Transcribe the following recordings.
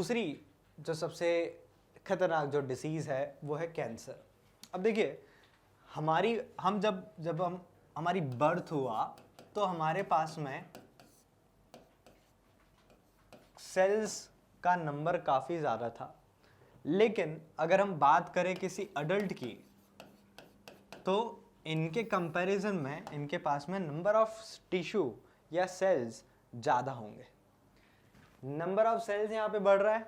दूसरी जो सबसे खतरनाक जो डिसीज़ है वो है कैंसर। अब देखिए जब हमारी बर्थ हुआ तो हमारे पास में सेल्स का नंबर काफ़ी ज़्यादा था, लेकिन अगर हम बात करें किसी अडल्ट की तो इनके कंपैरिजन में इनके पास में नंबर ऑफ टिश्यू या सेल्स ज़्यादा होंगे। नंबर ऑफ सेल्स यहाँ पे बढ़ रहा है,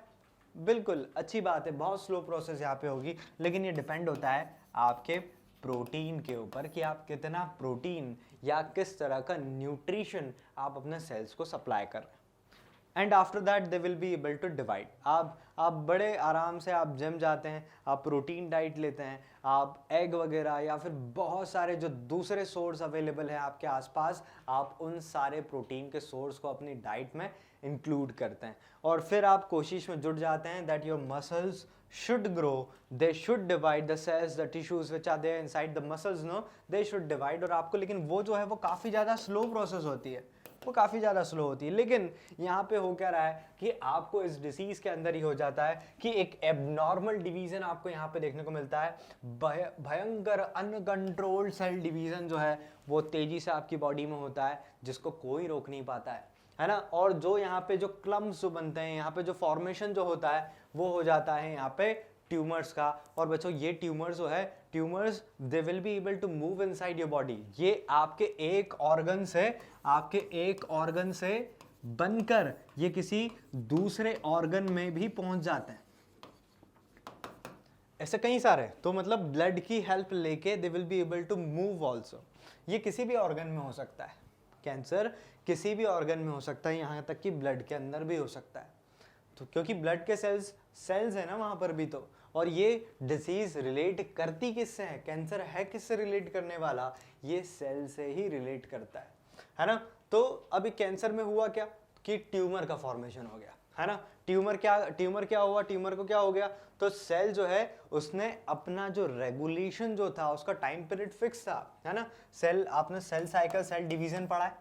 बिल्कुल अच्छी बात है, बहुत स्लो प्रोसेस यहाँ पे होगी, लेकिन ये डिपेंड होता है आपके प्रोटीन के ऊपर कि आप कितना प्रोटीन या किस तरह का न्यूट्रिशन आप अपने सेल्स को सप्लाई कर रहे हैं। And after that they will be able to divide. आप बड़े आराम से आप जिम जाते हैं, आप प्रोटीन डाइट लेते हैं, आप एग वगैरह या फिर बहुत सारे जो दूसरे सोर्स अवेलेबल हैं आपके आसपास, आप उन सारे प्रोटीन के सोर्स को अपनी डाइट में इंक्लूड करते हैं और फिर आप कोशिश में जुट जाते हैं that your muscles should grow, they should divide the cells, the tissues which are there inside the muscles, no, they should divide। और आपको लेकिन वो जो है वो काफ़ी ज़्यादा स्लो प्रोसेस होती है, वो काफ़ी ज़्यादा स्लो होती है। लेकिन यहाँ पे हो क्या रहा है कि आपको इस डिसीज़ के अंदर ही हो जाता है कि एक एबनॉर्मल डिवीज़न आपको यहाँ पे देखने को मिलता है। भयंकर अनकंट्रोल्ड सेल डिवीज़न जो है वो तेज़ी से आपकी बॉडी में होता है, जिसको कोई रोक नहीं पाता है ना। और जो यहाँ पे जो क्लम्स जो बनते हैं, यहाँ पे जो फॉर्मेशन जो होता है वो हो जाता है यहाँ पे ट्यूमर्स का। और बच्चों ये ट्यूमर्स जो है, tumours they will be able to move inside your body. ये आपके एक ऑर्गन से बनकर ये किसी दूसरे ऑर्गन में भी पहुंच जाते हैं। ऐसे कई सारे, तो मतलब ब्लड की हेल्प लेके they will be able to move also. ये किसी भी ऑर्गन में हो सकता है, कैंसर किसी भी ऑर्गन में हो सकता है, यहाँ तक कि ब्लड के अंदर भी हो सकता है। तो क्योंकि ब्लड के सेल्स है ना वहाँ पर भी, तो और ये डिसीज रिलेट करती किससे है, कैंसर है किससे रिलेट करने वाला, ये सेल से ही रिलेट करता है ना। तो अभी कैंसर में हुआ क्या कि ट्यूमर का फॉर्मेशन हो गया, है ना। ट्यूमर क्या हुआ, ट्यूमर को क्या हो गया, तो सेल जो है उसने अपना जो रेगुलेशन जो था उसका टाइम पीरियड फिक्स था, है ना। आपने सेल साइकिल, सेल डिवीजन पढ़ा है,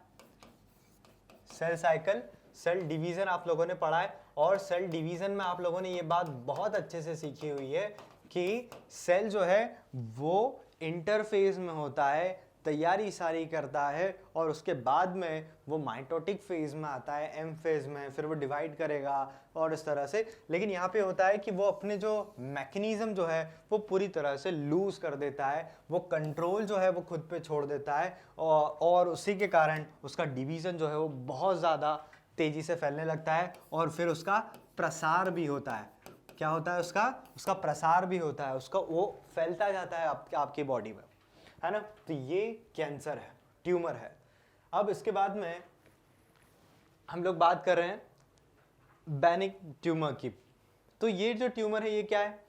सेल साइकिल, सेल डिवीजन आप लोगों ने पढ़ा है। और सेल डिवीजन में आप लोगों ने ये बात बहुत अच्छे से सीखी हुई है कि सेल जो है वो इंटरफेज में होता है, तैयारी सारी करता है और उसके बाद में वो माइटोटिक फेज में आता है, एम फेज में, फिर वो डिवाइड करेगा और इस तरह से। लेकिन यहाँ पे होता है कि वो अपने जो मैकेनिज्म जो है वो पूरी तरह से लूज कर देता है, वो कंट्रोल जो है वो खुद पे छोड़ देता है और उसी के कारण उसका डिवीजन जो है वो बहुत ज़्यादा तेजी से फैलने लगता है और फिर उसका प्रसार भी होता है। क्या होता है उसका प्रसार भी होता है, उसका वो फैलता जाता है आपकी बॉडी में, है ना। तो ये कैंसर है, ट्यूमर है। अब इसके बाद में हम लोग बात कर रहे हैं बेनिक ट्यूमर की। तो ये जो ट्यूमर है ये क्या है,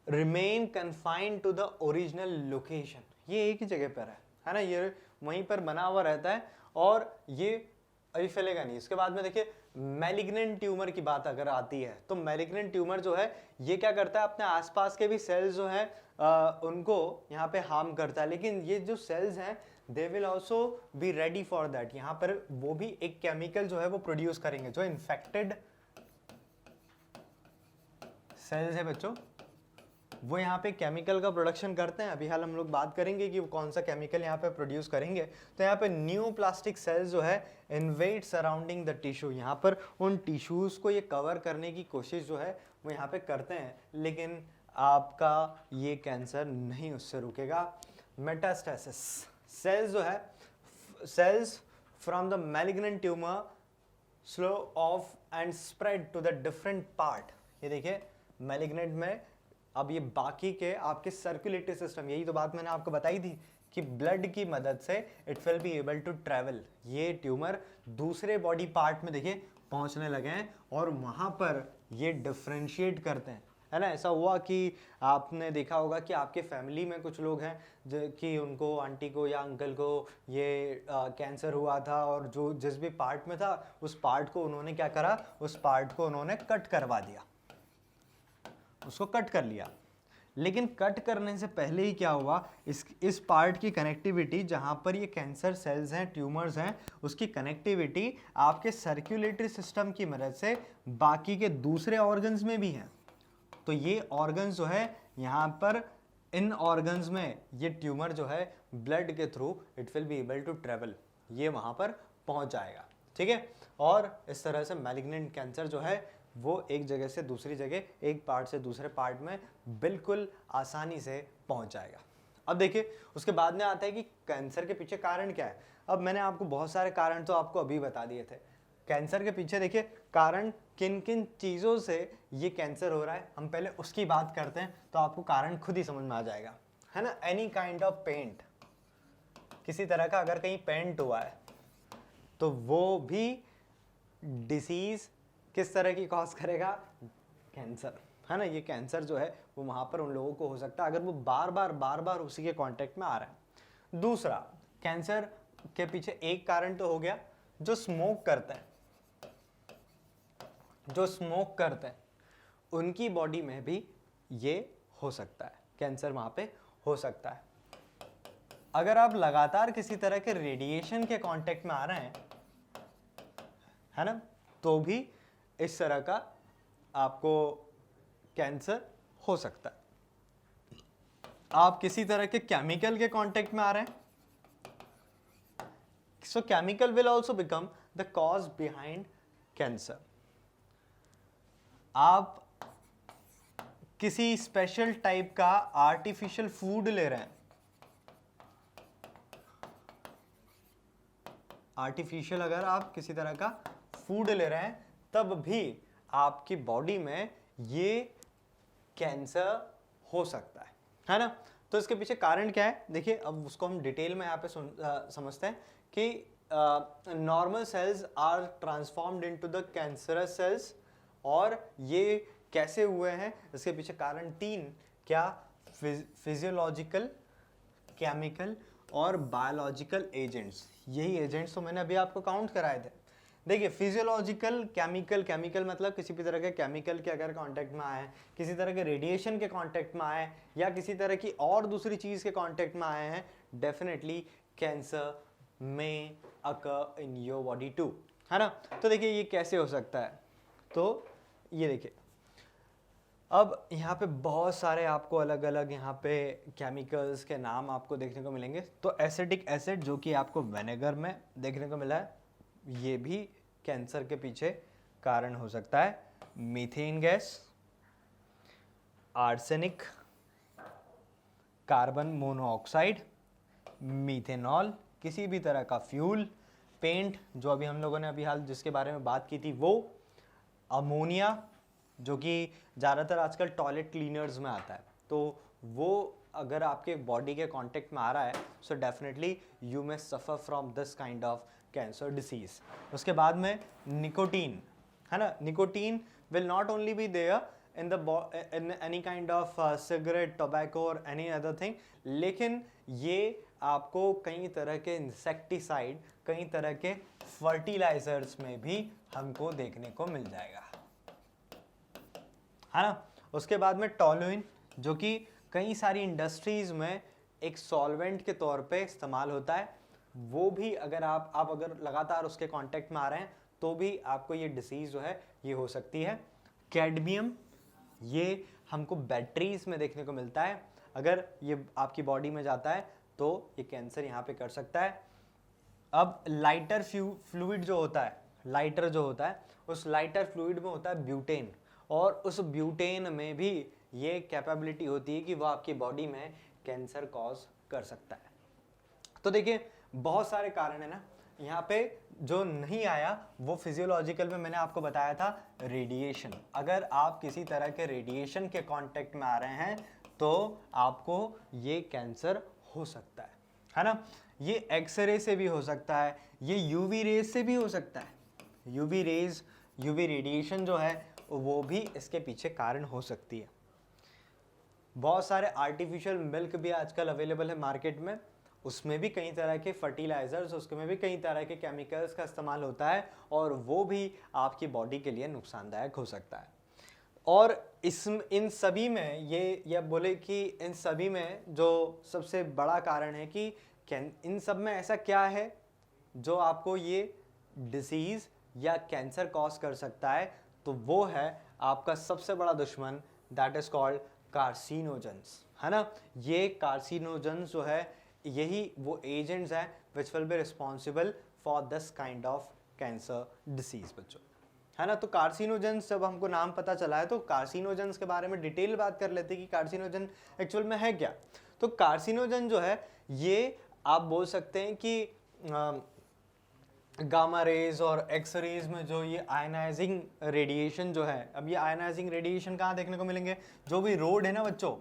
remain confined to the original location, ये एक ही जगह पर है ना, ये वहीं पर बना हुआ रहता है और ये अभी फैलेगा नहीं। इसके बाद में देखिए मैलिग्नेंट ट्यूमर की बात अगर आती है तो मैलिग्नेंट ट्यूमर जो है ये क्या करता है, अपने आसपास के भी सेल्स जो है उनको यहाँ पे हार्म करता है। लेकिन ये जो सेल्स हैं they will also be ready for that, यहाँ पर वो भी एक केमिकल जो है वो प्रोड्यूस करेंगे। जो इन्फेक्टेड सेल्स है बच्चों वो यहाँ पे केमिकल का प्रोडक्शन करते हैं। अभी हाल हम लोग बात करेंगे कि वो कौन सा केमिकल यहाँ पे प्रोड्यूस करेंगे। तो यहाँ पे न्यू प्लास्टिक सेल्स जो है इन्वेड सराउंडिंग द टिश्यू, यहाँ पर उन टिश्यूज को ये कवर करने की कोशिश जो है वो यहाँ पे करते हैं, लेकिन आपका ये कैंसर नहीं उससे रुकेगा। मेटास्टेसिस, सेल्स जो है, cells from the malignant tumour slow off and spread to the different part. ये देखिए मैलिग्नेंट में अब ये बाकी के आपके सर्कुलेटरी सिस्टम, यही तो बात मैंने आपको बताई थी कि ब्लड की मदद से it will be able to travel. ये ट्यूमर दूसरे बॉडी पार्ट में देखिए पहुंचने लगे हैं और वहां पर ये डिफ्रेंशिएट करते हैं, है ना। ऐसा हुआ कि आपने देखा होगा कि आपके फैमिली में कुछ लोग हैं कि उनको, आंटी को या अंकल को ये कैंसर हुआ था और जो जिस भी पार्ट में था उस पार्ट को उन्होंने क्या करा, उस पार्ट को उन्होंने कट करवा दिया, उसको कट कर लिया। लेकिन कट करने से पहले ही क्या हुआ, इस पार्ट की कनेक्टिविटी जहाँ पर ये कैंसर सेल्स हैं, ट्यूमर्स हैं, उसकी कनेक्टिविटी आपके सर्कुलेटरी सिस्टम की मदद से बाकी के दूसरे ऑर्गन्स में भी है। तो ये ऑर्गन्स जो है यहाँ पर इन ऑर्गन्स में ये ट्यूमर जो है ब्लड के through it will be able to travel, ये वहाँ पर पहुँच जाएगा, ठीक है। और इस तरह से मैलिग्नेंट कैंसर जो है वो एक जगह से दूसरी जगह, एक पार्ट से दूसरे पार्ट में बिल्कुल आसानी से पहुंच जाएगा। अब देखिए उसके बाद में आता है कि कैंसर के पीछे कारण क्या है। अब मैंने आपको बहुत सारे कारण तो आपको अभी बता दिए थे। कैंसर के पीछे देखिए कारण किन किन चीज़ों से ये कैंसर हो रहा है, हम पहले उसकी बात करते हैं तो आपको कारण खुद ही समझ में आ जाएगा, है ना। एनी काइंड ऑफ पेंट, किसी तरह का अगर कहीं पेंट हुआ है तो वो भी डिसीज किस तरह की कॉज करेगा, कैंसर, है ना। ये कैंसर जो है वो वहाँ पर उन लोगों को हो सकता है अगर वो बार बार उसी के कांटेक्ट में आ रहा है। दूसरा, कैंसर के पीछे एक कारण तो हो गया जो स्मोक करते हैं, जो स्मोक करते हैं उनकी बॉडी में भी ये हो सकता है, कैंसर वहाँ पे हो सकता है। अगर आप लगातार किसी तरह के रेडिएशन के कांटेक्ट में आ रहे हैं, है ना, तो भी इस तरह का आपको कैंसर हो सकता है। आप किसी तरह के केमिकल के कांटेक्ट में आ रहे हैं, सो chemical will also become the cause behind cancer. आप किसी स्पेशल टाइप का आर्टिफिशियल फूड ले रहे हैं, आर्टिफिशियल अगर आप किसी तरह का फूड ले रहे हैं तब भी आपकी बॉडी में ये कैंसर हो सकता है ना। तो इसके पीछे कारण क्या है, देखिए अब उसको हम डिटेल में यहाँ पे समझते हैं कि normal cells are transformed into the cancerous cells, और ये कैसे हुए हैं, इसके पीछे कारण तीन, क्या, फिजियोलॉजिकल, केमिकल और बायोलॉजिकल एजेंट्स। यही एजेंट्स तो मैंने अभी आपको काउंट कराए थे। देखिए फिजियोलॉजिकल, केमिकल, केमिकल मतलब किसी भी तरह के केमिकल के अगर कांटेक्ट में आए, किसी तरह के रेडिएशन के कांटेक्ट में आए, या किसी तरह की और दूसरी चीज़ के कांटेक्ट में आए हैं, डेफिनेटली कैंसर में अकर इन योर बॉडी टू, है ना। तो देखिए ये कैसे हो सकता है, तो ये देखिए अब यहाँ पे बहुत सारे आपको अलग अलग यहाँ पे केमिकल्स के नाम आपको देखने को मिलेंगे। तो एसिटिक एसिड जो कि आपको विनेगर में देखने को मिला है, ये भी कैंसर के पीछे कारण हो सकता है। Methane gas, arsenic, carbon monoxide, methanol, किसी भी तरह का फ्यूल, पेंट जो अभी हम लोगों ने अभी हाल जिसके बारे में बात की थी वो, अमोनिया जो कि ज़्यादातर आजकल टॉयलेट क्लीनर्स में आता है, तो वो अगर आपके बॉडी के कांटेक्ट में आ रहा है so definitely you may suffer from this kind of cancer disease. उसके बाद में निकोटीन, है ना, nicotine will not only be there in any kind of cigarette, tobacco or any other thing, लेकिन ये आपको कई तरह के इंसेक्टिसाइड, कई तरह के फर्टिलाइजर्स में भी हमको देखने को मिल जाएगा, है ना। उसके बाद में टॉलुइन जो कि कई सारी इंडस्ट्रीज में एक सॉल्वेंट के तौर पे इस्तेमाल होता है, वो भी अगर आप अगर लगातार उसके कांटेक्ट में आ रहे हैं तो भी आपको ये डिसीज जो है ये हो सकती है। कैडमियम, ये हमको बैटरीज में देखने को मिलता है, अगर ये आपकी बॉडी में जाता है तो ये कैंसर यहाँ पे कर सकता है। अब लाइटर फ्लूइड जो होता है, लाइटर जो होता है, उस लाइटर फ्लूइड में होता है ब्यूटेन, और उस ब्यूटेन में भी ये कैपेबिलिटी होती है कि वो आपकी बॉडी में कैंसर कॉज कर सकता है। तो देखिए बहुत सारे कारण है ना यहाँ पे। जो नहीं आया वो फिजियोलॉजिकल में मैंने आपको बताया था, रेडिएशन। अगर आप किसी तरह के रेडिएशन के कांटेक्ट में आ रहे हैं तो आपको ये कैंसर हो सकता है ना। ये एक्सरे से भी हो सकता है, ये यूवी रेज से भी हो सकता है। यूवी रेज, यूवी रेडिएशन जो है वो भी इसके पीछे कारण हो सकती है। बहुत सारे आर्टिफिशियल मिल्क भी आजकल अवेलेबल है मार्केट में, उसमें भी कई तरह के फर्टिलाइजर्स, उसमें भी कई तरह के केमिकल्स का इस्तेमाल होता है और वो भी आपकी बॉडी के लिए नुकसानदायक हो सकता है। और इन सभी में ये बोले कि इन सभी में जो सबसे बड़ा कारण है कि इन सब में ऐसा क्या है जो आपको ये डिसीज या कैंसर कॉज कर सकता है, तो वो है आपका सबसे बड़ा दुश्मन, दैट इज कॉल्ड कार्सिनोजेंस, है ना। ये कार्सिनोजेंस जो है यही वो एजेंट्स हैं विच will be responsible for this kind of cancer disease बच्चों, है ना। तो कार्सिनोजेंस जब हमको नाम पता चला है तो कार्सिनोजेंस के बारे में डिटेल बात कर लेते हैं कि कार्सिनोजन एक्चुअल में है क्या। तो कार्सिनोजन जो है ये आप बोल सकते हैं कि गामा रेज और एक्स रेज में जो ये आयनाइजिंग रेडिएशन जो है, अब ये आयनाइजिंग रेडिएशन कहाँ देखने को मिलेंगे, जो भी रोड है ना बच्चों,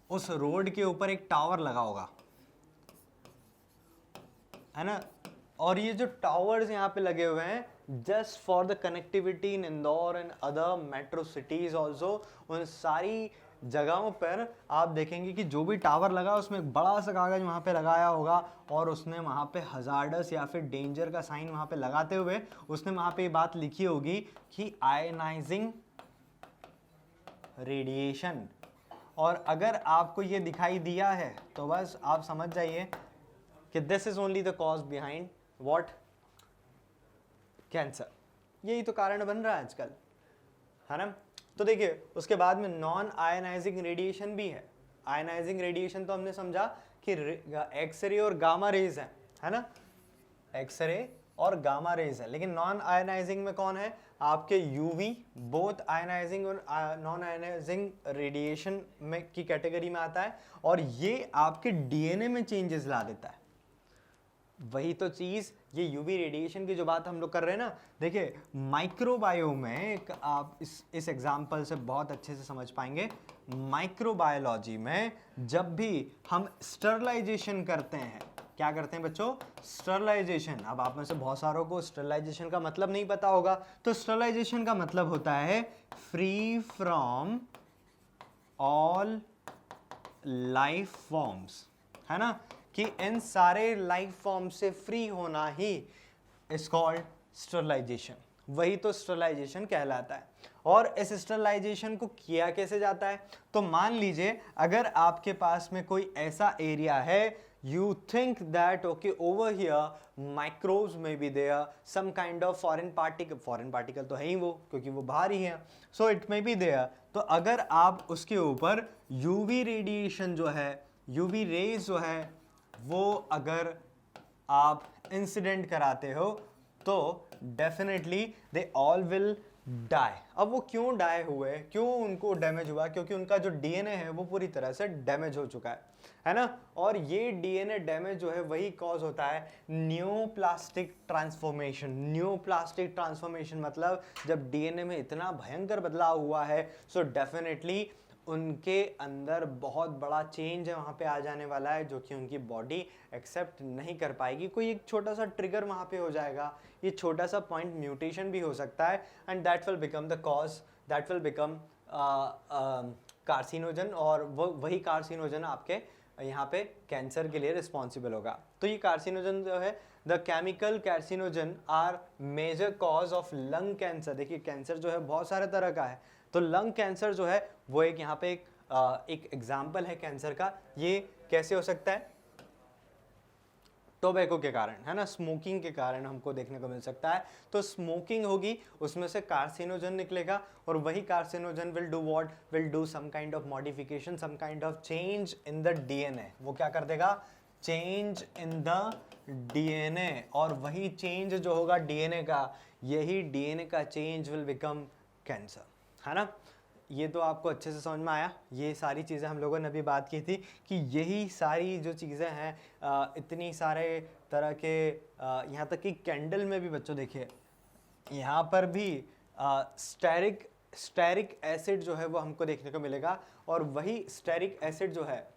उस रोड के ऊपर एक टावर लगा होगा, है ना। और ये जो टावर्स यहाँ पे लगे हुए हैं just for the connectivity in Indore and other metro cities also, उन सारी जगहों पर आप देखेंगे कि जो भी टावर लगा उसमें एक बड़ा सा कागज वहाँ पे लगाया होगा और उसने वहाँ पे हजार्डस या फिर डेंजर का साइन वहाँ पे लगाते हुए उसने वहाँ पे ये बात लिखी होगी कि आयनाइजिंग रेडिएशन। और अगर आपको ये दिखाई दिया है तो बस आप समझ जाइए कि this is only the cause behind what, cancer. यही तो कारण बन रहा है आजकल, है ना। तो देखिए उसके बाद में नॉन आयनाइजिंग रेडिएशन भी है। आयनाइजिंग रेडिएशन तो हमने समझा कि एक्सरे और गामा रेज है ना, एक्सरे और गामा रेज है। लेकिन नॉन आयनाइजिंग में कौन है, आपके यूवी, बोथ आयनाइजिंग और नॉन आयनाइजिंग रेडिएशन में की कैटेगरी में आता है और ये आपके डीएनए में चेंजेस ला देता है। वही तो चीज ये यूवी रेडिएशन की जो बात हम लोग कर रहे हैं ना, देखिए माइक्रोबायोम में एक आप इस एग्जांपल से बहुत अच्छे से समझ पाएंगे। माइक्रोबायोलॉजी में जब भी हम स्टरलाइजेशन करते हैं, क्या करते हैं बच्चों, स्टरलाइजेशन। अब आप में से बहुत सारों को स्टरलाइजेशन का मतलब नहीं पता होगा, तो स्टरलाइजेशन का मतलब होता है free from all life forms, है ना, कि इन सारे लाइफ फॉर्म से फ्री होना ही इज कॉल्ड स्टरलाइजेशन। वही तो स्टरलाइजेशन कहलाता है। और इस स्टरलाइजेशन को किया कैसे जाता है, तो मान लीजिए अगर आपके पास में कोई ऐसा एरिया है, you think that okay over here microbes may be there, some kind of foreign particle तो है ही वो, क्योंकि वो बाहर ही है, so it may be there। तो अगर आप उसके ऊपर यूवी रेडिएशन जो है, यूवी रेज जो है, वो अगर आप इंसिडेंट कराते हो तो definitely they all will die. अब वो क्यों डाई हुए, क्यों उनको डैमेज हुआ, क्योंकि उनका जो डीएनए है वो पूरी तरह से डैमेज हो चुका है ना। और ये डीएनए डैमेज जो है वही कॉज होता है न्यूप्लास्टिक ट्रांसफॉर्मेशन। न्यूप्लास्टिक ट्रांसफॉर्मेशन मतलब जब डीएनए में इतना भयंकर बदलाव हुआ है, सो डेफिनेटली उनके अंदर बहुत बड़ा चेंज है वहाँ पे आ जाने वाला है, जो कि उनकी बॉडी एक्सेप्ट नहीं कर पाएगी। कोई एक छोटा सा ट्रिगर वहाँ पे हो जाएगा, ये छोटा सा पॉइंट म्यूटेशन भी हो सकता है, and that will become the cause, that will become carcinogen. और वही कार्सिनोजन आपके यहाँ पे कैंसर के लिए रिस्पॉन्सिबल होगा। तो ये कार्सिनोजन जो है, the chemical carcinogen are major cause of lung cancer. देखिए कैंसर जो है बहुत सारे तरह का है, तो लंग कैंसर जो है वो एक यहाँ पे एक एग्जाम्पल है कैंसर का। ये कैसे हो सकता है, टोबैको के कारण, है ना, स्मोकिंग के कारण हमको देखने को मिल सकता है। तो स्मोकिंग होगी, उसमें से कार्सिनोजन निकलेगा, और वही carcinogen will do what, will do some kind of modification, some kind of change in the DNA. वो क्या कर देगा, चेंज इन द डीएनए। और वही चेंज जो होगा डीएनए का, यही डीएनए का चेंज विल बिकम कैंसर, है ना। ये तो आपको अच्छे से समझ में आया। ये सारी चीज़ें हम लोगों ने अभी बात की थी कि यही सारी जो चीज़ें हैं, इतनी सारे तरह के, यहाँ तक कि कैंडल में भी बच्चों देखिए यहाँ पर भी स्टेरिक एसिड जो है वो हमको देखने को मिलेगा। और वही स्टेरिक एसिड जो है,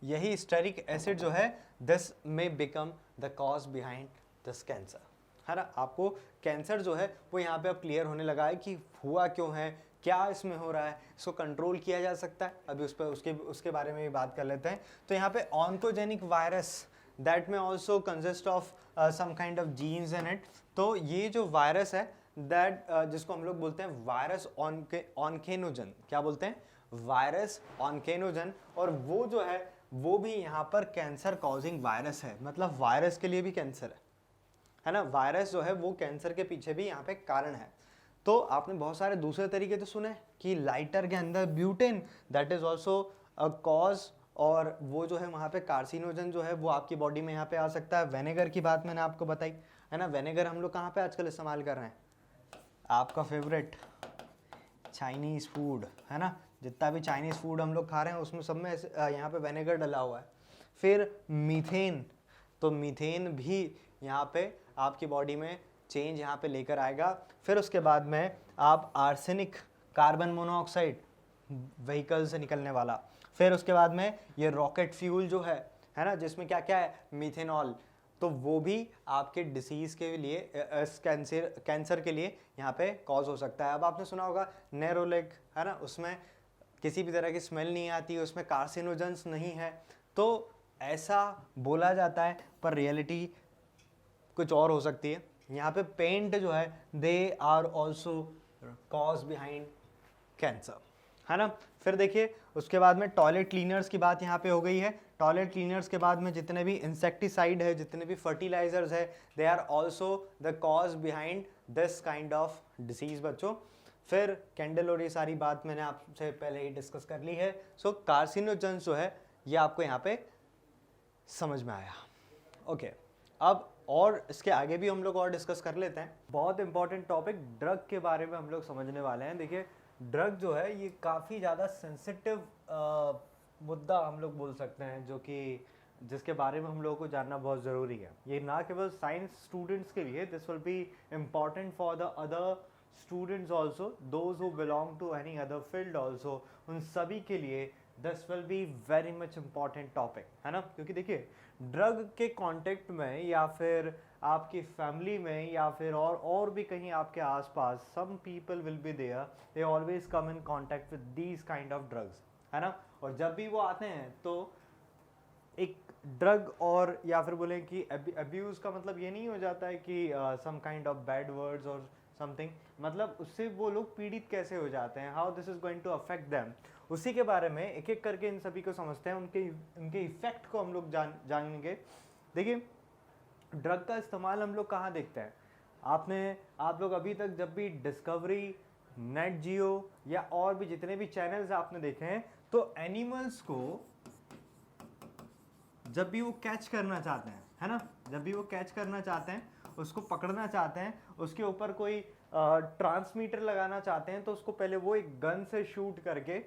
यही स्टेरिक एसिड जो है, दिस में become the cause behind this cancer, है ना। आपको कैंसर जो है वो यहाँ पे अब क्लियर होने लगा है कि हुआ क्यों है, क्या इसमें हो रहा है, इसको कंट्रोल किया जा सकता है। अभी उस पर उसके बारे में भी बात कर लेते हैं। तो यहाँ पे oncogenic virus that may also consist of some kind of genes in it. तो ये जो वायरस है दैट जिसको हम लोग बोलते हैं वायरस ऑनकेनोजन, क्या बोलते हैं, वायरस ऑनकेनोजन। और वो जो है वो भी यहाँ पर कैंसर कॉजिंग वायरस है, मतलब वायरस के लिए भी कैंसर है ना। वायरस जो है वो कैंसर के पीछे भी यहाँ पे कारण है। तो आपने बहुत सारे दूसरे तरीके तो सुने कि लाइटर के अंदर butane, that is also a cause, और वो जो है वहाँ पे कार्सिनोजन जो है वो आपकी बॉडी में यहाँ पे आ सकता है। वेनेगर की बात मैंने आपको बताई है ना, वेनेगर हम लोग कहाँ पे आजकल इस्तेमाल कर रहे हैं, आपका फेवरेट चाइनीज़ फूड है ना, जितना भी चाइनीज़ फूड हम लोग खा रहे हैं उसमें सब में यहाँ पे वेनेगर डला हुआ है। फिर मीथेन, तो मीथेन भी यहाँ पे आपकी बॉडी में चेंज यहाँ पे लेकर आएगा। फिर उसके बाद में आप आर्सेनिक, कार्बन मोनोऑक्साइड व्हीकल से निकलने वाला। फिर उसके बाद में ये रॉकेट फ्यूल जो है ना, जिसमें क्या क्या है, मीथेनॉल, तो वो भी आपके डिसीज़ के लिए, कैंसर के लिए यहाँ पे कॉज हो सकता है। अब आपने सुना होगा नेरोलेक है ना, उसमें किसी भी तरह की स्मेल नहीं आती, उसमें कार्सिनोजेंस नहीं है। तो ऐसा बोला जाता है पर रियलिटी कुछ और हो सकती है। यहाँ पे पेंट जो है they are also cause behind cancer है ना। फिर देखिए उसके बाद में टॉयलेट क्लीनर्स की बात यहाँ पे हो गई है। टॉयलेट क्लीनर्स के बाद में जितने भी इंसेक्टिसाइड है, जितने भी फर्टिलाइजर्स है, they are also the cause behind this kind of disease बच्चों। फिर कैंडल और ये सारी बात मैंने आपसे पहले ही डिस्कस कर ली है। सो कार्सिनोजेंस जो है ये आपको यहाँ पे समझ में आया। ओके, अब और इसके आगे भी हम लोग और डिस्कस कर लेते हैं। बहुत इंपॉर्टेंट टॉपिक ड्रग के बारे में हम लोग समझने वाले हैं। देखिए ड्रग जो है ये काफ़ी ज़्यादा सेंसिटिव मुद्दा हम लोग बोल सकते हैं, जो कि जिसके बारे में हम लोगों को जानना बहुत ज़रूरी है। ये ना केवल साइंस स्टूडेंट्स के लिए, this will be important for the other students also, those who belong to any other field also, उन सभी के लिए this will be very much important topic है ना। क्योंकि देखिए ड्रग के कॉन्टेक्ट में या फिर आपकी फैमिली में या फिर और भी कहीं आपके आसपास, some people will be there, they always come in contact with these kind of drugs है ना। और जब भी वो आते हैं तो एक ड्रग और या फिर बोले कि अब्यूज़ का मतलब ये नहीं हो जाता है कि some kind of bad words और समथिंग, मतलब उससे वो लोग पीड़ित कैसे हो जाते हैं, how this is going to affect them, उसी के बारे में एक एक करके इन सभी को समझते हैं। उनके इफेक्ट को हम लोग जानेंगे। देखिए ड्रग का इस्तेमाल हम लोग कहाँ देखते हैं, आप लोग अभी तक जब भी डिस्कवरी, नेट जियो या और भी जितने भी चैनल्स आपने देखे हैं, तो एनिमल्स को जब भी वो कैच करना चाहते हैं है ना, जब भी वो कैच करना चाहते हैं, उसको पकड़ना चाहते हैं, उसके ऊपर कोई ट्रांसमीटर लगाना चाहते हैं, तो उसको पहले वो एक गन से शूट करके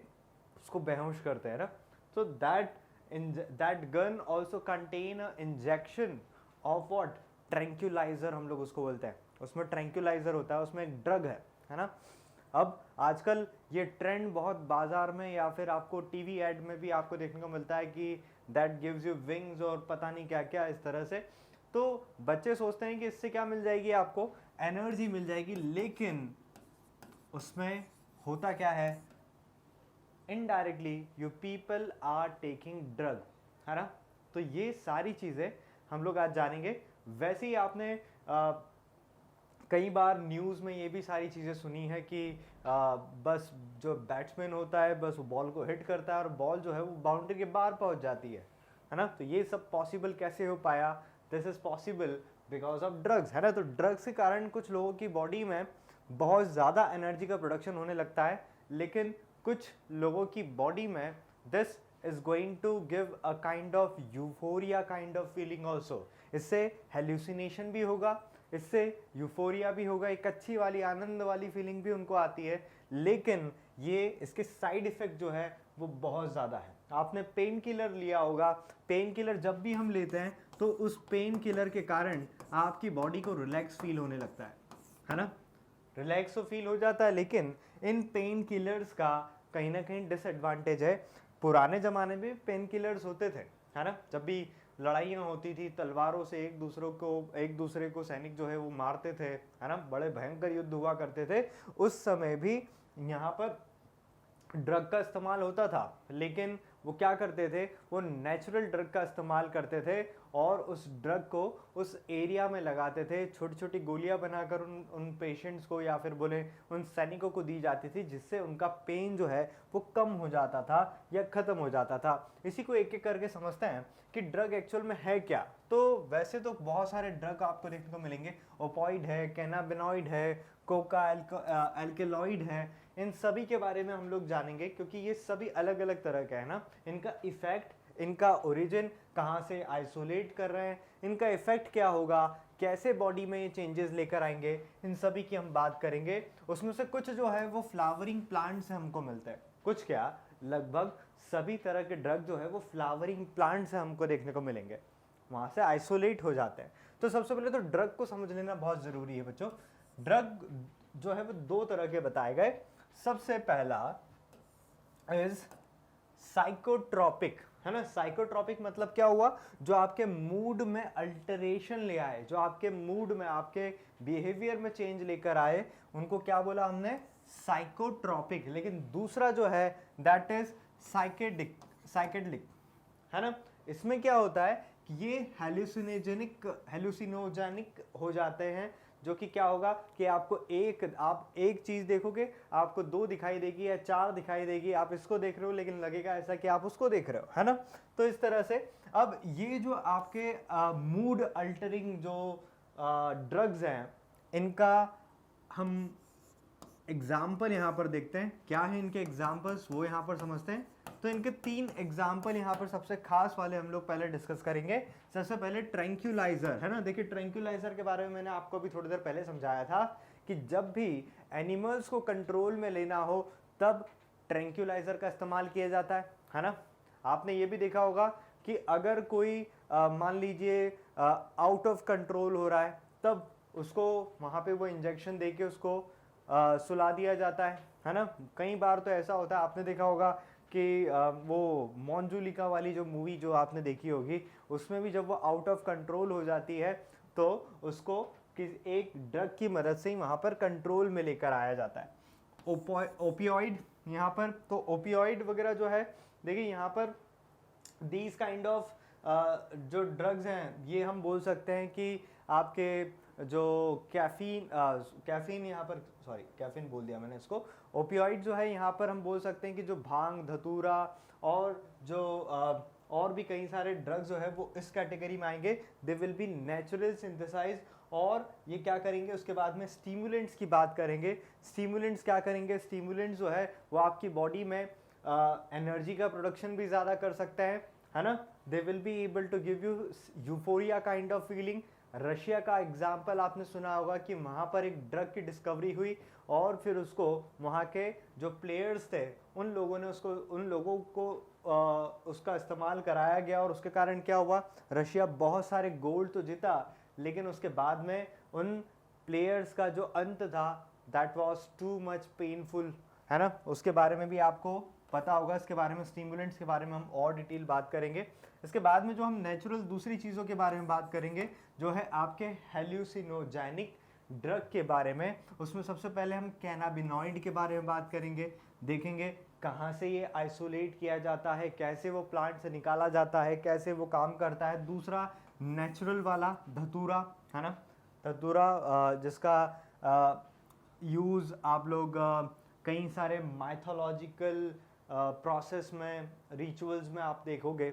उसको बेहोश करते हैं ना। तो that gun also contain a injection of what, tranquilliser हम लोग उसको बोलते हैं। उसमें ट्रैंक्यूलाइजर होता है, उसमें एक ड्रग है ना। अब आजकल ये ट्रेंड बहुत बाजार में या फिर आपको टीवी एड में भी आपको देखने को मिलता है कि दैट गिव्स यू विंग्स और पता नहीं क्या क्या इस तरह से। तो बच्चे सोचते हैं कि इससे क्या मिल जाएगी, आपको एनर्जी मिल जाएगी, लेकिन उसमें होता क्या है, indirectly you people are taking drug है ना। तो ये सारी चीज़ें हम लोग आज जानेंगे। वैसे ही आपने कई बार न्यूज़ में ये भी सारी चीज़ें सुनी है कि बस जो बैट्समैन होता है बस वो बॉल को हिट करता है और बॉल जो है वो बाउंड्री के बाहर पहुंच जाती है ना। तो ये सब पॉसिबल कैसे हो पाया, this is possible because of drugs है ना। तो ड्रग्स के कारण कुछ लोगों की बॉडी में बहुत ज़्यादा एनर्जी का प्रोडक्शन होने लगता है, लेकिन कुछ लोगों की बॉडी में this is going to give a kind of euphoria kind of feeling also. इससे हेल्यूसिनेशन भी होगा, इससे यूफोरिया भी होगा, एक अच्छी वाली आनंद वाली फीलिंग भी उनको आती है, लेकिन ये इसके साइड इफेक्ट जो है वो बहुत ज़्यादा है। आपने पेन किलर लिया होगा, पेन किलर जब भी हम लेते हैं तो उस पेन किलर के कारण आपकी बॉडी को रिलैक्स फील होने लगता है ना, रिलैक्स तो फील हो जाता है। लेकिन इन पेन किलर्स का कहीं ना कहीं डिसएडवांटेज है। पुराने ज़माने में पेन किलर्स होते थे है ना, जब भी लड़ाइयाँ होती थी, तलवारों से एक दूसरे को सैनिक जो है वो मारते थे है ना, बड़े भयंकर युद्ध हुआ करते थे, उस समय भी यहाँ पर ड्रग का इस्तेमाल होता था, लेकिन वो क्या करते थे, वो नेचुरल ड्रग का इस्तेमाल करते थे और उस ड्रग को उस एरिया में लगाते थे। छोटी छोटी गोलियां बनाकर उन पेशेंट्स को या फिर बोले उन सैनिकों को दी जाती थी, जिससे उनका पेन जो है वो कम हो जाता था या ख़त्म हो जाता था। इसी को एक एक करके समझते हैं कि ड्रग एक्चुअल में है क्या। तो वैसे तो बहुत सारे ड्रग आपको देखने को मिलेंगे, ओपॉइड है, कैनाबिनॉइड है, कोका एल्केलॉइड है, इन सभी के बारे में हम लोग जानेंगे क्योंकि ये सभी अलग अलग तरह के हैं ना। इनका इफेक्ट, इनका ओरिजिन, कहाँ से आइसोलेट कर रहे हैं, इनका इफेक्ट क्या होगा, कैसे बॉडी में ये चेंजेस लेकर आएंगे, इन सभी की हम बात करेंगे। उसमें से कुछ जो है वो फ्लावरिंग प्लांट से हमको मिलते हैं, कुछ क्या लगभग सभी तरह के ड्रग जो है वो फ्लावरिंग प्लांट से हमको देखने को मिलेंगे, वहाँ से आइसोलेट हो जाते हैं। तो सबसे पहले तो ड्रग को समझ लेना बहुत ज़रूरी है बच्चों। ड्रग जो है वो दो तरह के बताए गए। सबसे पहला इज साइकोट्रॉपिक, है ना। साइकोट्रॉपिक मतलब क्या हुआ, जो आपके मूड में अल्टरेशन ले आए, जो आपके मूड में, आपके बिहेवियर में चेंज लेकर आए, उनको क्या बोला हमने, साइकोट्रॉपिक। लेकिन दूसरा जो है दैट इज साइकेडिक, है ना। इसमें क्या होता है कि ये हेलुसिनोजेनिक हो जाते हैं, जो कि क्या होगा कि आप एक चीज़ देखोगे, आपको दो दिखाई देगी या चार दिखाई देगी, आप इसको देख रहे हो लेकिन लगेगा ऐसा कि आप उसको देख रहे हो, है ना। तो इस तरह से अब ये जो आपके मूड अल्टरिंग जो ड्रग्स हैं, इनका हम एग्जाम्पल यहाँ पर देखते हैं। क्या है इनके एग्जाम्पल्स, वो यहाँ पर समझते हैं। तो इनके तीन एग्जाम्पल यहाँ पर सबसे खास वाले हम लोग पहले डिस्कस करेंगे। सबसे पहले ट्रैंक्यूलाइजर, है ना। देखिए ट्रैंक्यूलाइजर के बारे में मैंने आपको भी थोड़ी देर पहले समझाया था कि जब भी एनिमल्स को कंट्रोल में लेना हो तब ट्रैंक्यूलाइजर का इस्तेमाल किया जाता है ना। आपने ये भी देखा होगा कि अगर कोई मान लीजिए आउट ऑफ कंट्रोल हो रहा है, तब उसको वहाँ पे वो इंजेक्शन दे के उसको सुला दिया जाता है ना। कई बार तो ऐसा होता है, आपने देखा होगा कि वो मॉन्जुलिका वाली जो मूवी जो आपने देखी होगी, उसमें भी जब वो आउट ऑफ कंट्रोल हो जाती है तो उसको एक ड्रग की मदद से ही वहाँ पर कंट्रोल में लेकर आया जाता है। ओपियोइड यहाँ पर, तो ओपियोइड वगैरह जो है, देखिए यहाँ पर दीज काइंड ऑफ जो ड्रग्स हैं, ये हम बोल सकते हैं कि आपके जो कैफीन यहाँ पर, सॉरी कैफीन बोल दिया मैंने इसको। ओपियोइड जो है यहाँ पर हम बोल सकते हैं कि जो भांग, धतूरा और जो और भी कई सारे ड्रग्स जो है वो इस कैटेगरी में आएंगे। They will be natural synthesise. और ये क्या करेंगे, उसके बाद में स्टिमुलेंट्स की बात करेंगे। स्टिमुलेंट्स क्या करेंगे, स्टिमुलेंट्स जो है वो आपकी बॉडी में एनर्जी का प्रोडक्शन भी ज़्यादा कर सकते हैं, है ना। They will be able to give you euphoria kind of feeling. Russia का एग्जाम्पल आपने सुना होगा कि वहाँ पर एक ड्रग की डिस्कवरी हुई और फिर उसको वहाँ के जो प्लेयर्स थे उन लोगों को उसका इस्तेमाल कराया गया और उसके कारण क्या हुआ, रशिया बहुत सारे गोल्ड तो जीता, लेकिन उसके बाद में उन प्लेयर्स का जो अंत था that was too much painful, है ना। उसके बारे में भी आपको पता होगा। इसके बारे में, स्टिमुलेंट्स के बारे में हम और डिटेल बात करेंगे। इसके बाद में जो हम नेचुरल दूसरी चीज़ों के बारे में बात करेंगे, जो है आपके हेल्यूसिनोजेनिक ड्रग के बारे में। उसमें सबसे पहले हम कैनाबिनॉइड के बारे में बात करेंगे, देखेंगे कहाँ से ये आइसोलेट किया जाता है, कैसे वो प्लांट से निकाला जाता है, कैसे वो काम करता है। दूसरा नेचुरल वाला धतूरा, है ना। धतूरा जिसका यूज़ आप लोग कई सारे माइथोलॉजिकल प्रोसेस में, रिचुअल्स में आप देखोगे।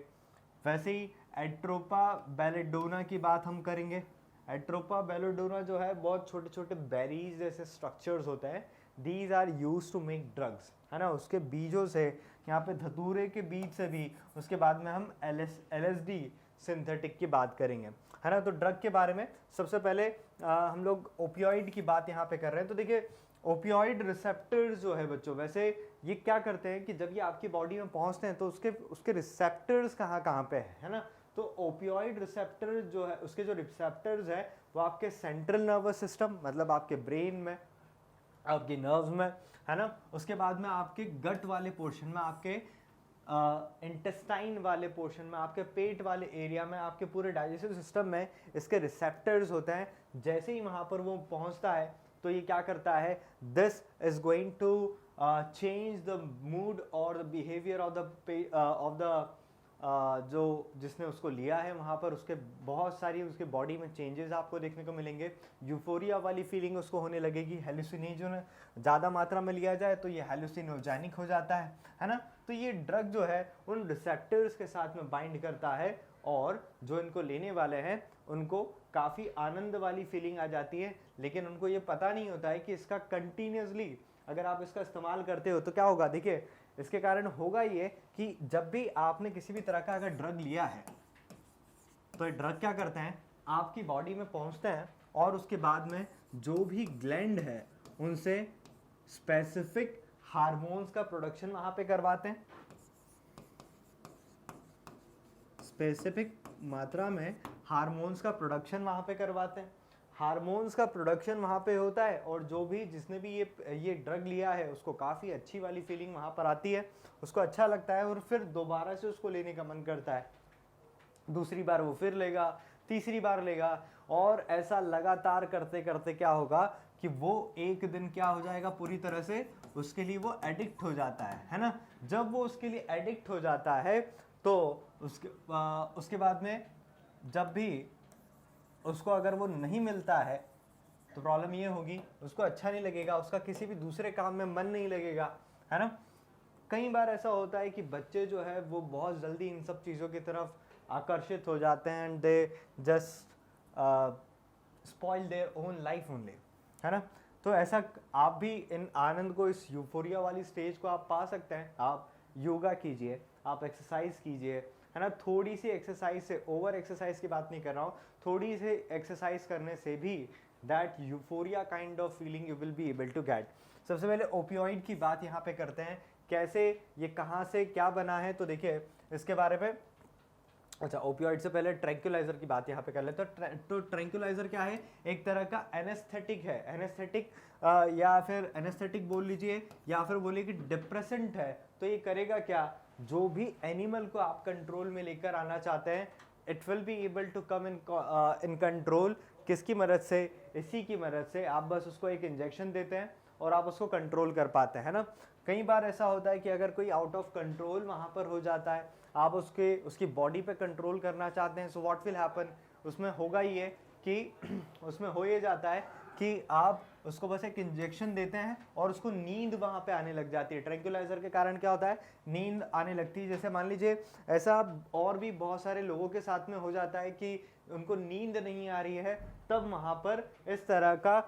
वैसे ही एट्रोपा बेलेडोना की बात हम करेंगे। एट्रोपा बेलेडोना जो है बहुत छोटे छोटे बेरीज जैसे स्ट्रक्चर्स होते हैं। These are use to make drugs, है ना। उसके बीजों से, यहाँ पे धतूरे के बीज से भी, उसके बाद में हम LSD सिंथेटिक की बात करेंगे, है ना। तो ड्रग के बारे में सबसे पहले हम लोग ओपियोइड की बात यहाँ पे कर रहे हैं। तो देखिए ओपियोइड रिसेप्टर्स जो है बच्चों, वैसे ये क्या करते हैं कि जब ये आपकी बॉडी में पहुंचते हैं तो उसके रिसेप्टर्स कहाँ पे है ना। तो ओपियोइड रिसेप्टर जो है, उसके जो रिसेप्टर्स हैं वो आपके सेंट्रल नर्वस सिस्टम, मतलब आपके ब्रेन में, आपके नर्व्स में, है ना। उसके बाद में आपके गट वाले पोर्शन में, आपके इंटेस्टाइन वाले पोर्शन में, आपके पेट वाले एरिया में, आपके पूरे डाइजेस्टिव सिस्टम में इसके रिसेप्टर्स होते हैं। जैसे ही वहाँ पर वो पहुँचता है तो ये क्या करता है, this is going to change the mood और द बिहेवियर ऑफ द जो जिसने उसको लिया है वहाँ पर उसके बहुत सारी उसके बॉडी में चेंजेस आपको देखने को मिलेंगे। यूफोरिया वाली फीलिंग उसको होने लगेगी। हेलुसिनेजन ज़्यादा मात्रा में लिया जाए तो ये हेलुसिनोजेनिक हो जाता है ना। तो ये ड्रग जो है उन रिसेप्टर्स के साथ में बाइंड करता है और जो इनको लेने वाले हैं उनको काफ़ी आनंद वाली फीलिंग आ जाती है, लेकिन उनको ये पता नहीं होता है कि इसका कंटिन्यूसली अगर आप इसका इस्तेमाल करते हो तो क्या होगा। देखिए इसके कारण होगा ये कि जब भी आपने किसी भी तरह का अगर ड्रग लिया है तो ये ड्रग क्या करते हैं, आपकी बॉडी में पहुंचते हैं और उसके बाद में जो भी ग्लैंड है उनसे स्पेसिफिक हार्मोन्स का प्रोडक्शन वहां पे करवाते हैं। स्पेसिफिक मात्रा में हार्मोन्स का प्रोडक्शन वहां पे करवाते हैं। हार्मोन्स का प्रोडक्शन वहाँ पे होता है और जो भी जिसने भी ये ड्रग लिया है उसको काफ़ी अच्छी वाली फीलिंग वहाँ पर आती है, उसको अच्छा लगता है और फिर दोबारा से उसको लेने का मन करता है। दूसरी बार वो फिर लेगा, तीसरी बार लेगा और ऐसा लगातार करते करते क्या होगा कि वो एक दिन क्या हो जाएगा, पूरी तरह से उसके लिए वो एडिक्ट हो जाता है ना। जब वो उसके लिए एडिक्ट हो जाता है तो उसके बाद में जब भी उसको अगर वो नहीं मिलता है तो प्रॉब्लम ये होगी उसको अच्छा नहीं लगेगा, उसका किसी भी दूसरे काम में मन नहीं लगेगा, है ना। कई बार ऐसा होता है कि बच्चे जो है वो बहुत जल्दी इन सब चीज़ों की तरफ आकर्षित हो जाते हैं and they just spoil their own life only, है ना। तो ऐसा आप भी इन आनंद को, इस यूफोरिया वाली स्टेज को आप पा सकते हैं। आप योगा कीजिए, आप एक्सरसाइज कीजिए, है ना। थोड़ी सी एक्सरसाइज से, ओवर एक्सरसाइज की बात नहीं कर रहा हूँ, थोड़ी सी एक्सरसाइज करने से भी that euphoria kind of feeling you will be able to get. सबसे पहले ओपियोइड की बात यहाँ पे करते हैं, कैसे ये कहाँ से क्या बना है। तो देखिए इसके बारे में, अच्छा ओपियोइड से पहले ट्रैंक्युलाइजर की बात यहाँ पे कर लेते हैं। तो ट्रैंक्युलाइजर क्या है, एक तरह का एनेस्थेटिक है। एनेस्थेटिक या फिर एनेस्थेटिक बोल लीजिए या फिर बोलिए कि डिप्रेसेंट है। तो ये करेगा क्या, जो भी एनिमल को आप कंट्रोल में लेकर आना चाहते हैं it will be able to come in control. किसकी मदद से, इसी की मदद से। आप बस उसको एक इंजेक्शन देते हैं और आप उसको कंट्रोल कर पाते हैं ना। कई बार ऐसा होता है कि अगर कोई आउट ऑफ कंट्रोल वहाँ पर हो जाता है, आप उसकी बॉडी पे कंट्रोल करना चाहते हैं, सो व्हाट विल हैपन, उसमें होगा ये कि उसमें हो ये जाता है कि आप उसको बस एक इंजेक्शन देते हैं और उसको नींद वहाँ पे आने लग जाती है। ट्रैंक्युलाइजर के कारण क्या होता है, नींद आने लगती है। जैसे मान लीजिए ऐसा और भी बहुत सारे लोगों के साथ में हो जाता है कि उनको नींद नहीं आ रही है, तब वहाँ पर इस तरह का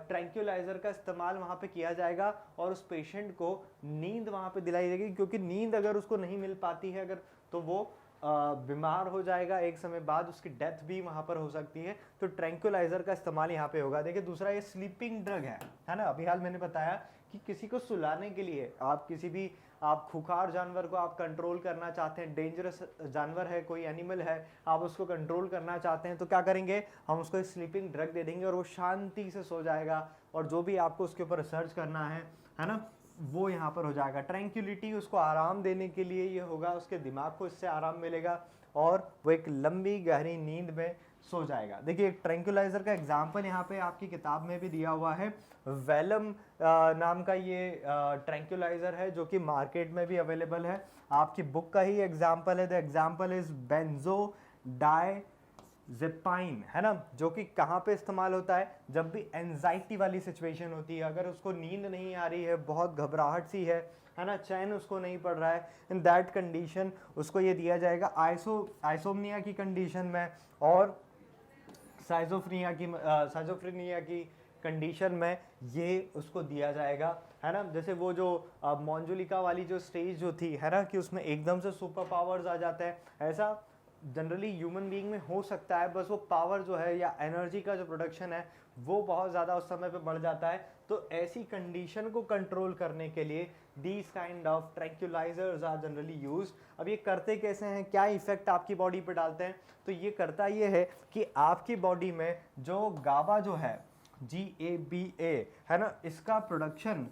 ट्रैंक्युलाइजर का इस्तेमाल वहाँ पे किया जाएगा और उस पेशेंट को नींद वहाँ पे दिलाई जाएगी। क्योंकि नींद अगर उसको नहीं मिल पाती है अगर, तो वो बीमार हो जाएगा, एक समय बाद उसकी डेथ भी वहाँ पर हो सकती है। तो ट्रैंक्युलाइजर का इस्तेमाल यहाँ पे होगा। देखिए दूसरा ये स्लीपिंग ड्रग है ना। अभी हाल मैंने बताया कि किसी को सुलाने के लिए, आप किसी भी आप खुखार जानवर को आप कंट्रोल करना चाहते हैं, डेंजरस जानवर है, कोई एनिमल है, आप उसको कंट्रोल करना चाहते हैं, तो क्या करेंगे, हम उसको स्लीपिंग ड्रग दे देंगे और वो शांति से सो जाएगा और जो भी आपको उसके ऊपर रिसर्च करना है ना, वो यहाँ पर हो जाएगा। ट्रैंक्विलिटी उसको आराम देने के लिए ये होगा, उसके दिमाग को इससे आराम मिलेगा और वो एक लंबी गहरी नींद में सो जाएगा। देखिए एक ट्रैंक्विलाइजर का एग्जाम्पल यहाँ पे आपकी किताब में भी दिया हुआ है। वेलम नाम का ये ट्रैंक्विलाइजर है जो कि मार्केट में भी अवेलेबल है। आपकी बुक का ही एग्जाम्पल है। द एग्जाम्पल इज बेंजोडाइजेपाइन, है ना, जो कि कहाँ पे इस्तेमाल होता है, जब भी एंजाइटी वाली सिचुएशन होती है, अगर उसको नींद नहीं आ रही है, बहुत घबराहट सी है ना, चैन उसको नहीं पड़ रहा है, इन दैट कंडीशन उसको ये दिया जाएगा। आइसोमनिया की कंडीशन में और साइजोफ्रेनिया की कंडीशन में ये उसको दिया जाएगा, है ना। जैसे वो जो मॉन्जुलिका वाली जो स्टेज जो थी, है ना, कि उसमें एकदम से सुपर पावर्स आ जाते हैं, ऐसा जनरली ह्यूमन बीइंग में हो सकता है। बस वो पावर जो है या एनर्जी का जो प्रोडक्शन है वो बहुत ज़्यादा उस समय पे बढ़ जाता है। तो ऐसी कंडीशन को कंट्रोल करने के लिए these kind of tranquillisers are generally use. अब ये करते कैसे हैं, क्या इफेक्ट आपकी बॉडी पे डालते हैं, तो ये करता ये है कि आपकी बॉडी में जो गाबा जो है, GABA, है ना, इसका प्रोडक्शन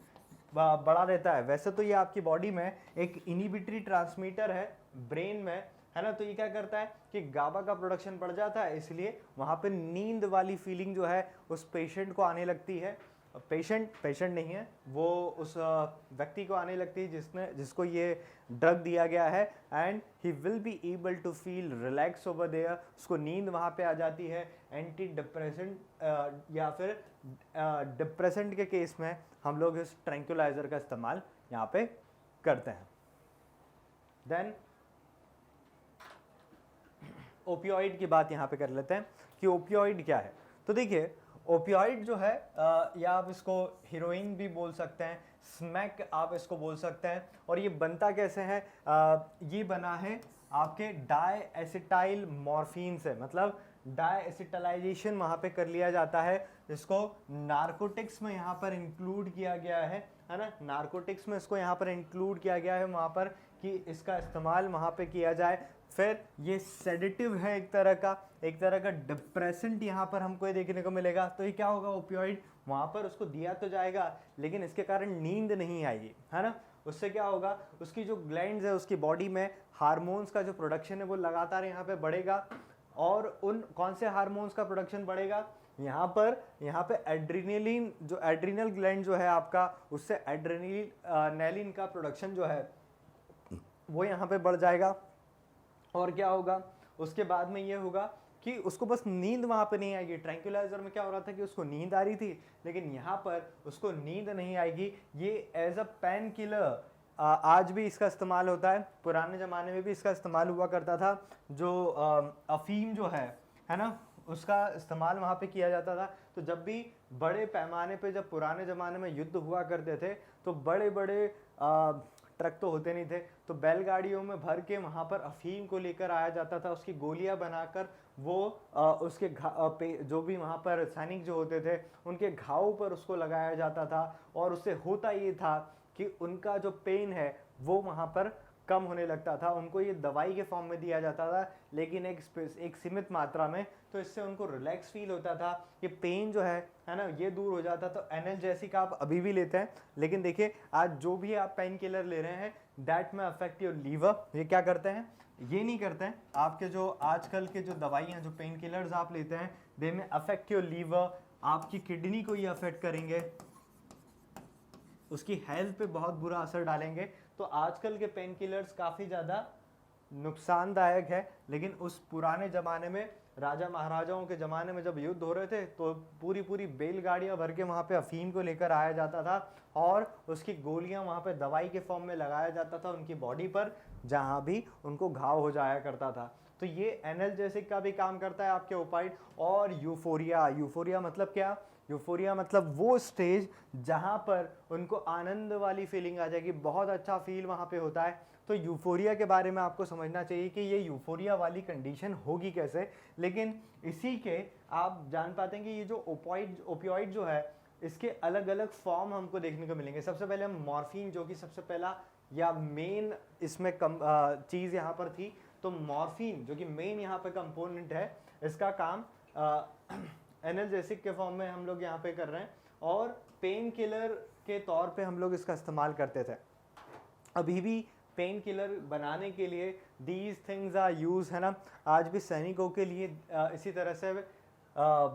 बढ़ा देता है। वैसे तो ये आपकी बॉडी में एक इनिबिटरी ट्रांसमीटर है ब्रेन में, है ना। तो ये क्या करता है कि गाबा का प्रोडक्शन बढ़ जाता है, इसलिए वहाँ पे नींद वाली फीलिंग जो है उस पेशेंट को आने लगती है। पेशेंट नहीं है, वो उस व्यक्ति को आने लगती है जिसको ये ड्रग दिया गया है, and he will be able to feel relax over there, उसको नींद वहाँ पे आ जाती है। एंटी डिप्रेसेंट या फिर डिप्रेसेंट के केस में हम लोग इस ट्रैंक्विलाइजर का इस्तेमाल यहाँ पे करते हैं। देन ओपियोइड की बात यहाँ पे कर लेते हैं कि ओपियोइड क्या है। तो देखिए ओपियोइड जो है या आप इसको हीरोइन भी बोल सकते हैं, स्मैक आप इसको बोल सकते हैं, और ये बनता कैसे है, ये बना है आपके डाई एसिटाइल मॉर्फिन से, मतलब डाई एसिटाइलाइजेशन वहाँ पे कर लिया जाता है, जिसको नार्कोटिक्स में यहाँ पर इंक्लूड किया गया है ना, नार्कोटिक्स में इसको यहाँ पर इंक्लूड किया गया है वहाँ पर कि इसका इस्तेमाल वहाँ पे किया जाए। फिर ये सेडेटिव है, एक तरह का डिप्रेसेंट यहाँ पर हमको ये देखने को मिलेगा। तो ये क्या होगा, ओपियोइड वहाँ पर उसको दिया तो जाएगा लेकिन इसके कारण नींद नहीं आएगी, है ना। उससे क्या होगा, उसकी जो ग्लैंड्स है उसकी बॉडी में हार्मोन्स का जो प्रोडक्शन है वो लगातार यहाँ पे बढ़ेगा। और उन कौन से हार्मोन्स का प्रोडक्शन बढ़ेगा, यहाँ पे एड्रीनलिन, जो एड्रीनल ग्लैंड जो है आपका, उससे एड्रेनलिन का प्रोडक्शन जो है वो यहाँ पे बढ़ जाएगा। और क्या होगा, उसके बाद में ये होगा कि उसको बस नींद वहाँ पे नहीं आएगी। ट्रैंक्विलाइजर में क्या हो रहा था कि उसको नींद आ रही थी, लेकिन यहाँ पर उसको नींद नहीं आएगी। ये एज अ पेन किलर आज भी इसका इस्तेमाल होता है, पुराने ज़माने में भी इसका इस्तेमाल हुआ करता था। जो अफीम जो है ना, उसका इस्तेमाल वहाँ पे किया जाता था। तो जब भी बड़े पैमाने पे, जब पुराने ज़माने में युद्ध हुआ करते थे, तो बड़े बड़े ट्रक तो होते नहीं थे, तो बैलगाड़ियों में भर के वहाँ पर अफीम को लेकर आया जाता था, उसकी गोलियां बनाकर वो उसके जो भी वहाँ पर सैनिक जो होते थे उनके घाव पर उसको लगाया जाता था। और उससे होता ये था कि उनका जो पेन है वो वहाँ पर कम होने लगता था। उनको ये दवाई के फॉर्म में दिया जाता था, लेकिन एक सीमित मात्रा में। तो इससे उनको रिलैक्स फील होता था, ये पेन जो है ना, ये दूर हो जाता। तो एनाल्जेसिक आप अभी भी लेते हैं, लेकिन देखिए आज जो भी आप पेन किलर ले रहे हैं दैट में अफेक्ट योर लीवर। ये क्या करते हैं, ये नहीं करते हैं। आपके जो आजकल के जो दवाइयाँ, जो पेन किलर्स आप लेते हैं, दे में अफेक्ट योर लीवर, आपकी किडनी को ये अफेक्ट करेंगे, उसकी हेल्थ पे बहुत बुरा असर डालेंगे। तो आजकल के पेन किलर्स काफ़ी ज़्यादा नुकसानदायक है, लेकिन उस पुराने ज़माने में, राजा महाराजाओं के ज़माने में जब युद्ध हो रहे थे, तो पूरी बैलगाड़ियाँ भर के वहाँ पे अफीम को लेकर आया जाता था और उसकी गोलियाँ वहाँ पे दवाई के फॉर्म में लगाया जाता था उनकी बॉडी पर, जहाँ भी उनको घाव हो जाया करता था। तो ये एनाल्जेसिक का भी काम करता है आपके ओपाइड। और यूफोरिया मतलब क्या, यूफोरिया मतलब वो स्टेज जहाँ पर उनको आनंद वाली फीलिंग आ जाएगी, बहुत अच्छा फील वहाँ पे होता है। तो यूफोरिया के बारे में आपको समझना चाहिए कि ये यूफोरिया वाली कंडीशन होगी कैसे। लेकिन इसी के आप जान पाते हैं कि ये जो ओपियोइड जो है, इसके अलग अलग फॉर्म हमको देखने को मिलेंगे। सबसे पहले हम मॉर्फिन, जो कि सबसे पहला या मेन इसमें चीज़ यहाँ पर थी। तो मॉर्फिन जो कि मेन यहाँ पे कंपोनेंट है, इसका काम एनाल्जेसिक के फॉर्म में हम लोग यहाँ पे कर रहे हैं, और पेन किलर के तौर पे हम लोग इसका इस्तेमाल करते थे। अभी भी पेन किलर बनाने के लिए दीज थिंग्स आर यूज, है ना। आज भी सैनिकों के लिए इसी तरह से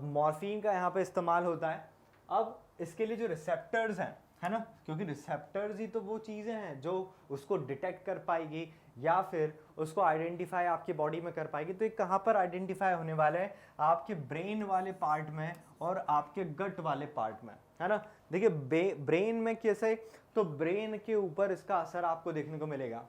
मॉर्फिन का यहाँ पे इस्तेमाल होता है। अब इसके लिए जो रिसेप्टर्स हैं, है ना, क्योंकि रिसेप्टर्स ही तो वो चीज़ें हैं जो उसको डिटेक्ट कर पाएगी या फिर उसको आइडेंटिफाई आपकी बॉडी में कर पाएगी। तो ये कहाँ पर आइडेंटिफाई होने वाले हैं, आपके ब्रेन वाले पार्ट में और आपके गट वाले पार्ट में, है ना। देखिए ब्रेन में कैसे, तो ब्रेन के ऊपर इसका असर आपको देखने को मिलेगा।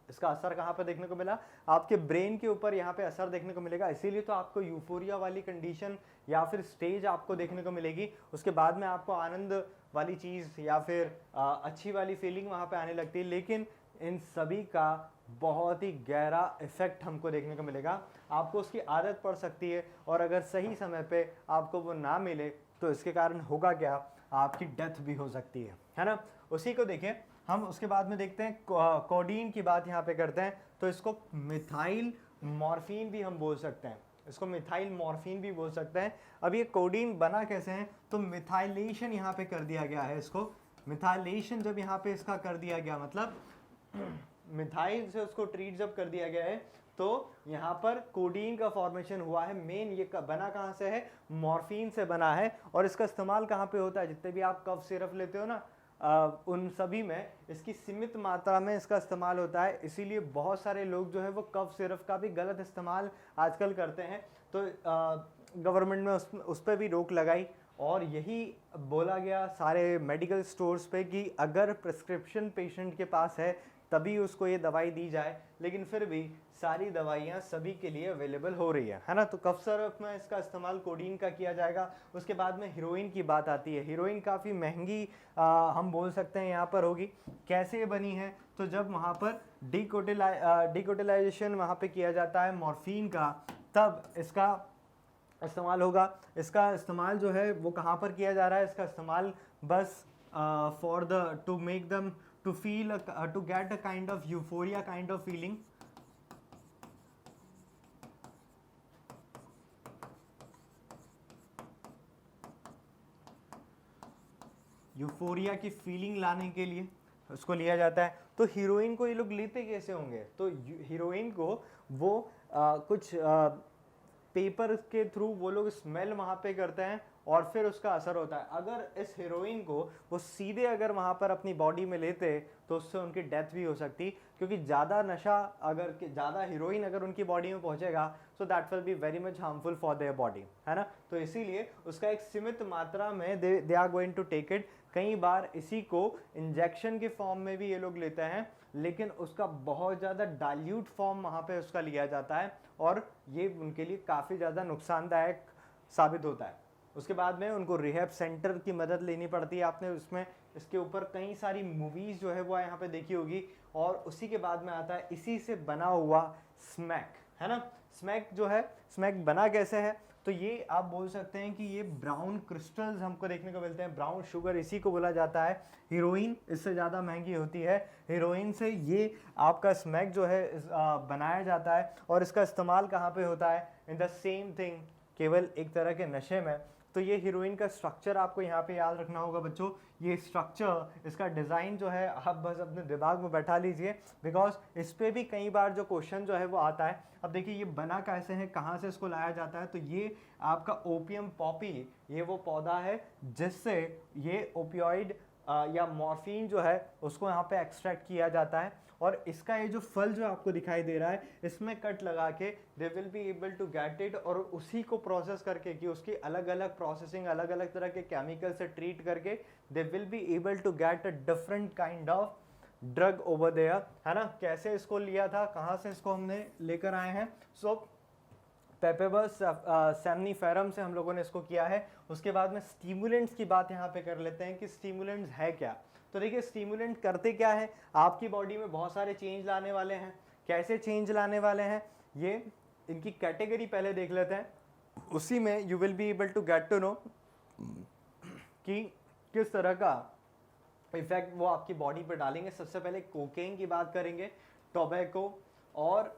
इसका असर कहाँ पर देखने को मिला, आपके ब्रेन के ऊपर यहाँ पे असर देखने को मिलेगा। इसीलिए तो आपको यूफोरिया वाली कंडीशन या फिर स्टेज आपको देखने को मिलेगी। उसके बाद में आपको आनंद वाली चीज़ या फिर अच्छी वाली फीलिंग वहाँ पे आने लगती है। लेकिन इन सभी का बहुत ही गहरा इफेक्ट हमको देखने को मिलेगा। आपको उसकी आदत पड़ सकती है, और अगर सही समय पे आपको वो ना मिले तो इसके कारण होगा क्या, आपकी डेथ भी हो सकती है ना। उसी को देखें हम, उसके बाद में देखते हैं कोडीन की बात यहाँ पे करते हैं। तो इसको मिथाइल मॉर्फिन भी हम बोल सकते हैं, इसको मिथाइल मॉर्फिन भी बोल सकते हैं। अब ये कोडीन बना कैसे है, तो मिथाइलेशन यहाँ पे कर दिया गया है इसको। मिथाइलेशन जब यहाँ पे इसका कर दिया गया, मतलब मिथाइल से उसको ट्रीट जब कर दिया गया है, तो यहाँ पर कोडीन का फॉर्मेशन हुआ है। मेन ये बना कहाँ से है, मॉर्फिन से बना है। और इसका इस्तेमाल कहाँ पे होता है, जितने भी आप कफ सिरप लेते हो ना उन सभी में इसकी सीमित मात्रा में इसका इस्तेमाल होता है। इसीलिए बहुत सारे लोग जो है वो कफ सिरप का भी गलत इस्तेमाल आजकल करते हैं। तो गवर्नमेंट ने उस पर भी रोक लगाई और यही बोला गया सारे मेडिकल स्टोर्स पे कि अगर प्रिस्क्रिप्शन पेशेंट के पास है तभी उसको ये दवाई दी जाए। लेकिन फिर भी सारी दवाइयाँ सभी के लिए अवेलेबल हो रही है ना। तो कफ सिरप में इसका इस्तेमाल कोडीन का किया जाएगा। उसके बाद में हीरोइन की बात आती है। हीरोइन काफ़ी महंगी हम बोल सकते हैं यहाँ पर होगी। कैसे बनी है, तो जब वहाँ पर डिकोटिलाइजेशन वहाँ पे किया जाता है मॉर्फिन का, तब इसका इस्तेमाल होगा। इसका इस्तेमाल जो है वो कहाँ पर किया जा रहा है, इसका इस्तेमाल बस for the two make them to feel to get a kind of euphoria kind of feeling। Euphoria की फीलिंग लाने के लिए उसको लिया जाता है। तो हीरोइन को ये लोग लेते कैसे होंगे, तो हीरोइन को वो कुछ पेपर के थ्रू वो लोग स्मेल वहाँ पे करते हैं और फिर उसका असर होता है। अगर इस हीरोइन को वो सीधे अगर वहाँ पर अपनी बॉडी में लेते तो उससे उनकी डेथ भी हो सकती, क्योंकि ज़्यादा नशा अगर ज़्यादा हीरोइन अगर उनकी बॉडी में पहुँचेगा so that will be very much harmful for their body, है ना। तो इसीलिए उसका एक सीमित मात्रा में they are going to take it. कई बार इसी को इंजेक्शन के फॉर्म में भी ये लोग लेते हैं, लेकिन उसका बहुत ज़्यादा डाइल्यूट फॉर्म वहाँ पे उसका लिया जाता है और ये उनके लिए काफ़ी ज़्यादा नुकसानदायक साबित होता है। उसके बाद में उनको रिहैब सेंटर की मदद लेनी पड़ती है। आपने उसमें इसके ऊपर कई सारी मूवीज़ जो है वो यहाँ पे देखी होगी। और उसी के बाद में आता है इसी से बना हुआ स्मैक, है ना। स्मैक जो है, स्मैक बना कैसे है, तो ये आप बोल सकते हैं कि ये ब्राउन क्रिस्टल्स हमको देखने को मिलते हैं, ब्राउन शुगर, इसी को बोला जाता है। हीरोइन इससे ज़्यादा महंगी होती है। हीरोइन से ये आपका स्मैक जो है बनाया जाता है और इसका इस्तेमाल कहाँ पे होता है, इन द सेम थिंग, केवल एक तरह के नशे में। तो ये हीरोइन का स्ट्रक्चर आपको यहाँ पे याद रखना होगा बच्चों। ये स्ट्रक्चर, इसका डिज़ाइन जो है आप बस अपने दिमाग में बैठा लीजिए, बिकॉज इस पे भी कई बार जो क्वेश्चन जो है वो आता है। अब देखिए ये बना कैसे है, कहाँ से इसको लाया जाता है, तो ये आपका ओपियम पॉपी, ये वो पौधा है जिससे ये ओपियोइड या मॉर्फिन जो है उसको यहाँ पे एक्सट्रैक्ट किया जाता है। और इसका ये जो फल जो आपको दिखाई दे रहा है, इसमें कट लगा के they will be able to get it, और उसी को प्रोसेस करके कि उसकी अलग अलग प्रोसेसिंग, अलग अलग तरह के केमिकल से ट्रीट करके they will be able to get a different kind of drug over there, है ना। कैसे इसको लिया था, कहाँ से इसको हमने लेकर आए हैं, सो पेपेबस सेमनीफेरम से हम लोगों ने इसको किया है। उसके बाद में स्टिमुलेंट्स की बात यहाँ पे कर लेते हैं कि स्टिमुलेंट्स है क्या। तो देखिए स्टिमुलेंट करते क्या है, आपकी बॉडी में बहुत सारे चेंज लाने वाले हैं। कैसे चेंज लाने वाले हैं, ये इनकी कैटेगरी पहले देख लेते हैं, उसी में you will be able to get to know कि किस तरह का इफेक्ट वो आपकी बॉडी पर डालेंगे। सबसे पहले कोकेन की बात करेंगे, टोबैको और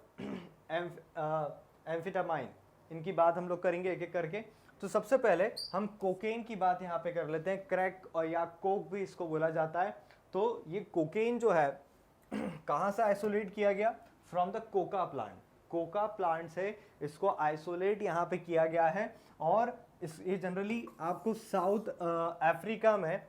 एम्फेटामाइन, इनकी बात हम लोग करेंगे एक एक करके। तो सबसे पहले हम कोकेन की बात यहाँ पे कर लेते हैं। क्रैक और या कोक भी इसको बोला जाता है। तो ये कोकेन जो है कहाँ से आइसोलेट किया गया, from the Coca plant. Coca plant से इसको आइसोलेट यहाँ पे किया गया है। और ये जनरली आपको साउथ अफ्रीका में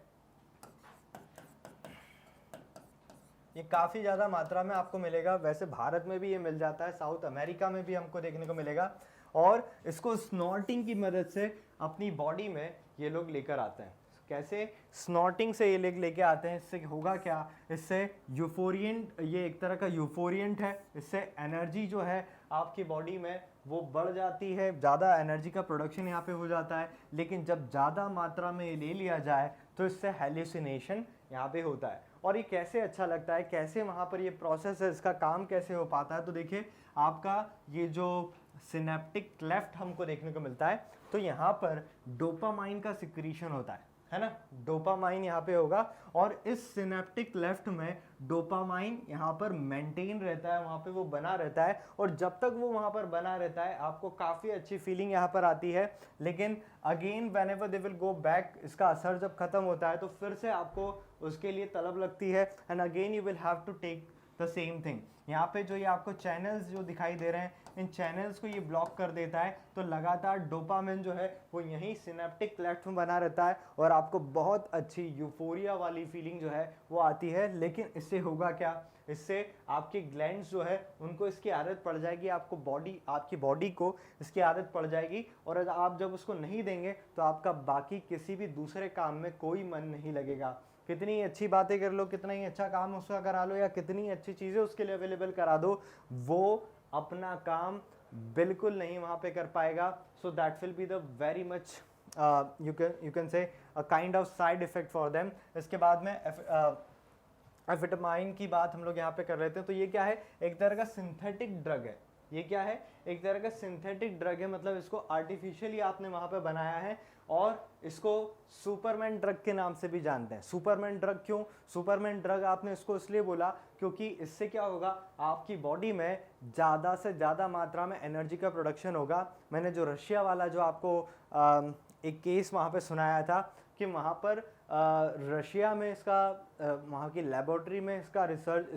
ये काफ़ी ज़्यादा मात्रा में आपको मिलेगा। वैसे भारत में भी ये मिल जाता है, साउथ अमेरिका में भी हमको देखने को मिलेगा। और इसको स्नॉटिंग की मदद से अपनी बॉडी में ये लोग लेकर आते हैं। कैसे, स्नॉटिंग से ये लेके आते हैं। इससे होगा क्या, इससे यूफोरियंट, ये एक तरह का यूफोरियंट है, इससे एनर्जी जो है आपकी बॉडी में वो बढ़ जाती है, ज़्यादा एनर्जी का प्रोडक्शन यहाँ पे हो जाता है। लेकिन जब ज़्यादा मात्रा में ले लिया जाए तो इससे हेल्यूसिनेशन यहाँ पे होता है। और ये कैसे अच्छा लगता है, कैसे वहाँ पर ये प्रोसेस है, इसका काम कैसे हो पाता है, तो देखिए आपका ये जो सिनेप्टिक क्लेफ्ट हमको देखने को मिलता है, तो यहाँ पर डोपामाइन का सिक्रीशन होता है ना। डोपामाइन यहाँ पे होगा और इस सिनेप्टिक क्लेफ्ट में डोपामाइन यहाँ पर मेंटेन रहता है, वहाँ पे वो बना रहता है। और जब तक वो वहाँ पर बना रहता है आपको काफ़ी अच्छी फीलिंग यहाँ पर आती है। लेकिन again whenever they will go back, इसका असर जब खत्म होता है तो फिर से आपको उसके लिए तलब लगती है, and again you will have to take the same thing. यहाँ पे जो ये आपको चैनल्स जो दिखाई दे रहे हैं, इन चैनल्स को ये ब्लॉक कर देता है, तो लगातार डोपामिन जो है वो यहीं सिनेप्टिक क्लेफ्ट में बना रहता है और आपको बहुत अच्छी यूफोरिया वाली फीलिंग जो है वो आती है। लेकिन इससे होगा क्या, इससे आपकी ग्लैंड्स जो है उनको इसकी आदत पड़ जाएगी, आपकी बॉडी को इसकी आदत पड़ जाएगी, और अगर आप जब उसको नहीं देंगे तो आपका बाकी किसी भी दूसरे काम में कोई मन नहीं लगेगा। कितनी अच्छी बातें कर लो, कितना ही अच्छा काम उसका करा लो, या कितनी अच्छी चीज़ें उसके लिए अवेलेबल करा दो, वो अपना काम बिल्कुल नहीं वहाँ पे कर पाएगा। सो that will be the very much you can say a kind of side effect for them. इसके बाद में एफिटामाइन की बात हम लोग यहाँ पे कर रहे थे, तो ये क्या है, एक तरह का सिंथेटिक ड्रग है। ये क्या है, एक तरह का सिंथेटिक ड्रग है, मतलब इसको आर्टिफिशियली आपने वहाँ पे बनाया है, और इसको सुपरमैन ड्रग के नाम से भी जानते हैं। सुपरमैन ड्रग क्यों, सुपरमैन ड्रग आपने इसको इसलिए बोला क्योंकि इससे क्या होगा, आपकी बॉडी में ज़्यादा से ज़्यादा मात्रा में एनर्जी का प्रोडक्शन होगा। मैंने जो रशिया वाला जो आपको एक केस वहाँ पे सुनाया था कि वहाँ पर रशिया में इसका वहाँ की लेबोरेटरी में इस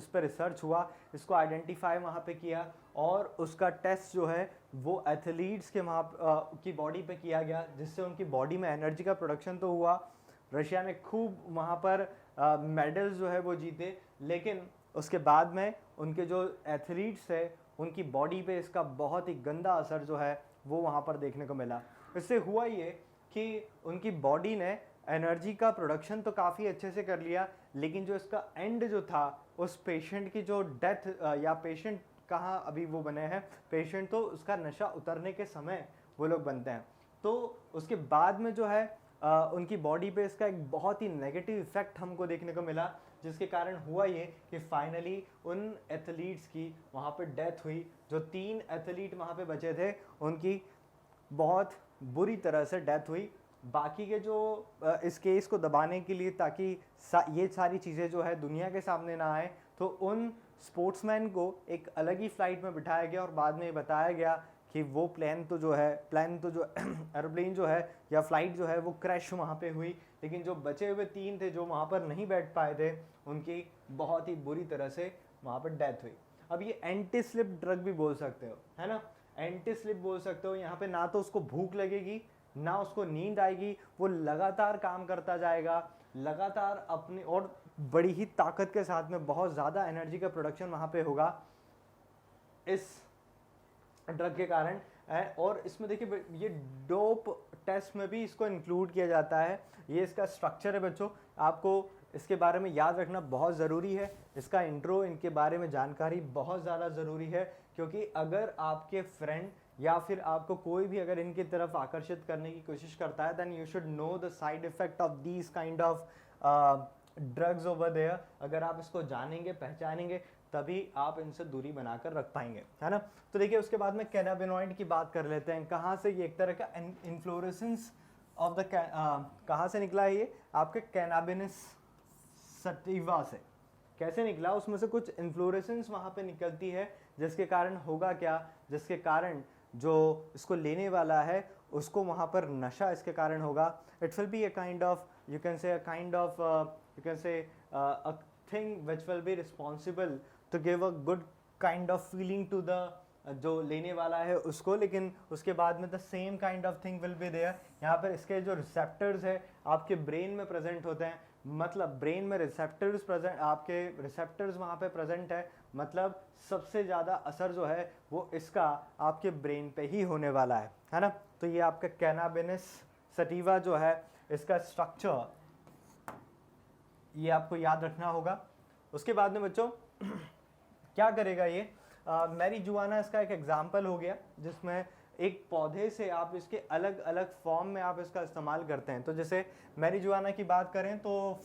पर रिसर्च हुआ, इसको आइडेंटिफाई वहाँ पे किया, और उसका टेस्ट जो है वो एथलीट्स के की बॉडी पे किया गया, जिससे उनकी बॉडी में एनर्जी का प्रोडक्शन तो हुआ। रशिया ने खूब वहाँ पर मेडल्स जो है वो जीते, लेकिन उसके बाद में उनके जो एथलीट्स है उनकी बॉडी पे इसका बहुत ही गंदा असर जो है वो वहाँ पर देखने को मिला। इससे हुआ ये कि उनकी बॉडी ने एनर्जी का प्रोडक्शन तो काफ़ी अच्छे से कर लिया, लेकिन जो इसका एंड जो था, उस पेशेंट की जो डेथ, या पेशेंट कहाँ अभी वो बने हैं, पेशेंट तो उसका नशा उतरने के समय वो लोग बनते हैं। तो उसके बाद में जो है उनकी बॉडी पे इसका एक बहुत ही नेगेटिव इफेक्ट हमको देखने को मिला, जिसके कारण हुआ ये कि फाइनली उन एथलीट्स की वहाँ पे डेथ हुई। जो 3 एथलीट वहाँ पे बचे थे उनकी बहुत बुरी तरह से डेथ हुई। बाकी के जो इस केस को दबाने के लिए, ताकि ये सारी चीज़ें जो है दुनिया के सामने ना आए, तो उन स्पोर्ट्समैन को एक अलग ही फ्लाइट में बिठाया गया, और बाद में ये बताया गया कि वो प्लेन तो जो एरोप्लेन जो है या फ्लाइट जो है वो क्रैश वहाँ पे हुई, लेकिन जो बचे हुए 3 थे जो वहाँ पर नहीं बैठ पाए थे, उनकी बहुत ही बुरी तरह से वहाँ पर डेथ हुई। अब ये एंटी स्लिप ड्रग भी बोल सकते हो, है ना, एंटी स्लिप बोल सकते हो। यहाँ पे ना तो उसको भूख लगेगी, ना उसको नींद आएगी, वो लगातार काम करता जाएगा, लगातार अपनी, और बड़ी ही ताकत के साथ में बहुत ज़्यादा एनर्जी का प्रोडक्शन वहाँ पे होगा इस ड्रग के कारण। और इसमें देखिए ये डोप टेस्ट में भी इसको इंक्लूड किया जाता है। ये इसका स्ट्रक्चर है बच्चों, आपको इसके बारे में याद रखना बहुत ज़रूरी है। इसका इंट्रो, इनके बारे में जानकारी बहुत ज़्यादा ज़रूरी है, क्योंकि अगर आपके फ्रेंड या फिर आपको कोई भी अगर इनकी तरफ आकर्षित करने की कोशिश करता है, then you should know the side effect of these kind of drugs over there. अगर आप इसको जानेंगे, पहचानेंगे, तभी आप इनसे दूरी बनाकर रख पाएंगे, है ना। तो देखिए उसके बाद में कैनाबिनॉइड की बात कर लेते हैं। कहाँ से ये एक तरह का इन्फ्लोरेसेंस ऑफ द कहाँ से निकला है ये, आपके कैनाबिनस सटिवा से कैसे निकला, उसमें से कुछ इन्फ्लोरेसेंस वहाँ पे निकलती है, जिसके कारण होगा क्या, जिसके कारण जो इसको लेने वाला है उसको वहाँ पर नशा इसके कारण होगा। It will be a kind of you can say a thing which will be responsible to give a good kind of feeling to the जो लेने वाला है उसको, लेकिन उसके बाद में the same kind of thing will be there. यहाँ पर इसके जो रिसेप्टर्स है आपके ब्रेन में प्रेजेंट होते हैं, मतलब ब्रेन में रिसेप्टर्स प्रेजेंट, आपके रिसेप्टर्स वहाँ पे प्रेजेंट है, मतलब सबसे ज़्यादा असर जो है वो इसका आपके ब्रेन पे ही होने वाला है ना। तो ये आपका कैनाबिनस सटिवा जो है, इसका स्ट्रक्चर ये आपको याद रखना होगा। उसके बाद में बच्चों क्या करेगा ये, मैरीजुआना इसका एक एग्जाम्पल हो गया, जिसमें एक पौधे से आप इसके अलग अलग फॉर्म में आप इसका इस्तेमाल करते हैं। तो जैसे मैरीजुआना की बात करें तो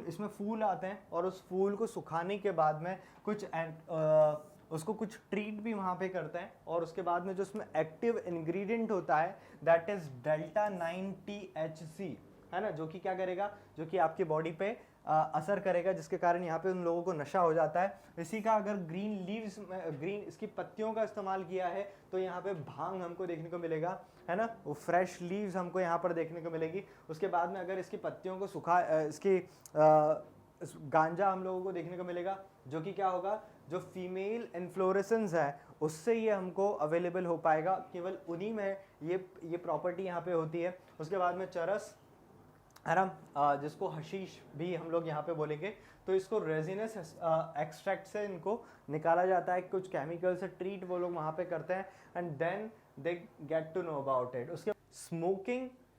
इसमें फूल आते हैं, और उस फूल को सुखाने के बाद में उसको कुछ ट्रीट भी वहाँ पे करते हैं, और उसके बाद में जो उसमें एक्टिव इंग्रेडिएंट होता है दैट इज डेल्टा 9 THC, है ना, जो कि क्या करेगा, जो कि आपकी बॉडी पे असर करेगा, जिसके कारण यहाँ पे उन लोगों को नशा हो जाता है। इसी का अगर ग्रीन इसकी पत्तियों का इस्तेमाल किया है तो यहाँ पे भांग हमको देखने को मिलेगा, है ना, वो फ्रेश लीव्स हमको यहाँ पर देखने को मिलेगी। उसके बाद में अगर इसकी पत्तियों को गांजा हम लोगों को देखने को मिलेगा, जो कि क्या होगा, जो फीमेल इन्फ्लोरेसेंस है उससे ये हमको अवेलेबल हो पाएगा, केवल उन्हीं में ये प्रॉपर्टी यहाँ पे होती है। उसके बाद में चरस है ना, जिसको हशीश भी हम लोग यहाँ पे बोलेंगे, तो इसको रेजिनस एक्सट्रैक्ट से इनको निकाला जाता है, कुछ केमिकल से ट्रीट वो लोग वहाँ पे करते हैं, and then they get to know about it. उसके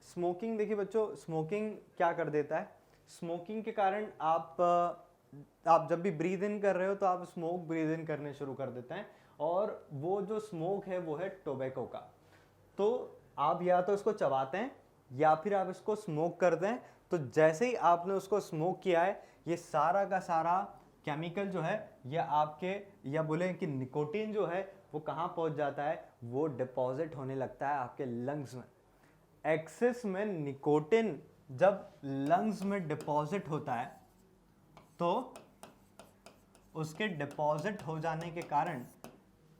स्मोकिंग देखिए बच्चों, स्मोकिंग क्या कर देता है, स्मोकिंग के कारण आप जब भी ब्रीद इन कर रहे हो तो आप स्मोक ब्रीद इन करने शुरू कर देते हैं, और वो जो स्मोक है वो है टोबैको का। तो आप या तो इसको चबाते हैं या फिर आप इसको स्मोक करते हैं, तो जैसे ही आपने उसको स्मोक किया है, ये सारा का सारा केमिकल जो है ये आपके, या बोले कि निकोटीन जो है वो कहाँ पहुँच जाता है, वो डिपॉजिट होने लगता है आपके लंग्स में। एक्सेस में निकोटिन जब लंग्स में डिपॉजिट होता है तो उसके डिपॉजिट हो जाने के कारण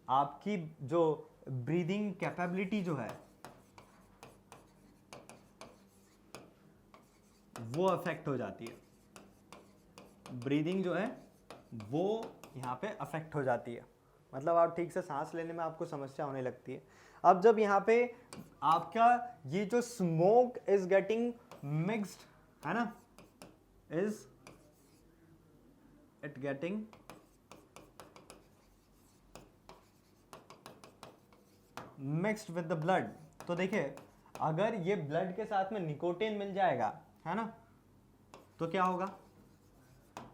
आपकी जो ब्रीदिंग कैपेबिलिटी जो है वो अफेक्ट हो जाती है। ब्रीदिंग जो है वो यहाँ पे अफेक्ट हो जाती है, मतलब आप ठीक से सांस लेने में आपको समस्या होने लगती है। अब जब यहाँ पे आपका ये जो स्मोक इज गेटिंग मिक्स्ड है ना, is it getting mixed with the blood, तो देखिए अगर ये ब्लड के साथ में निकोटीन मिल जाएगा है ना, तो क्या होगा,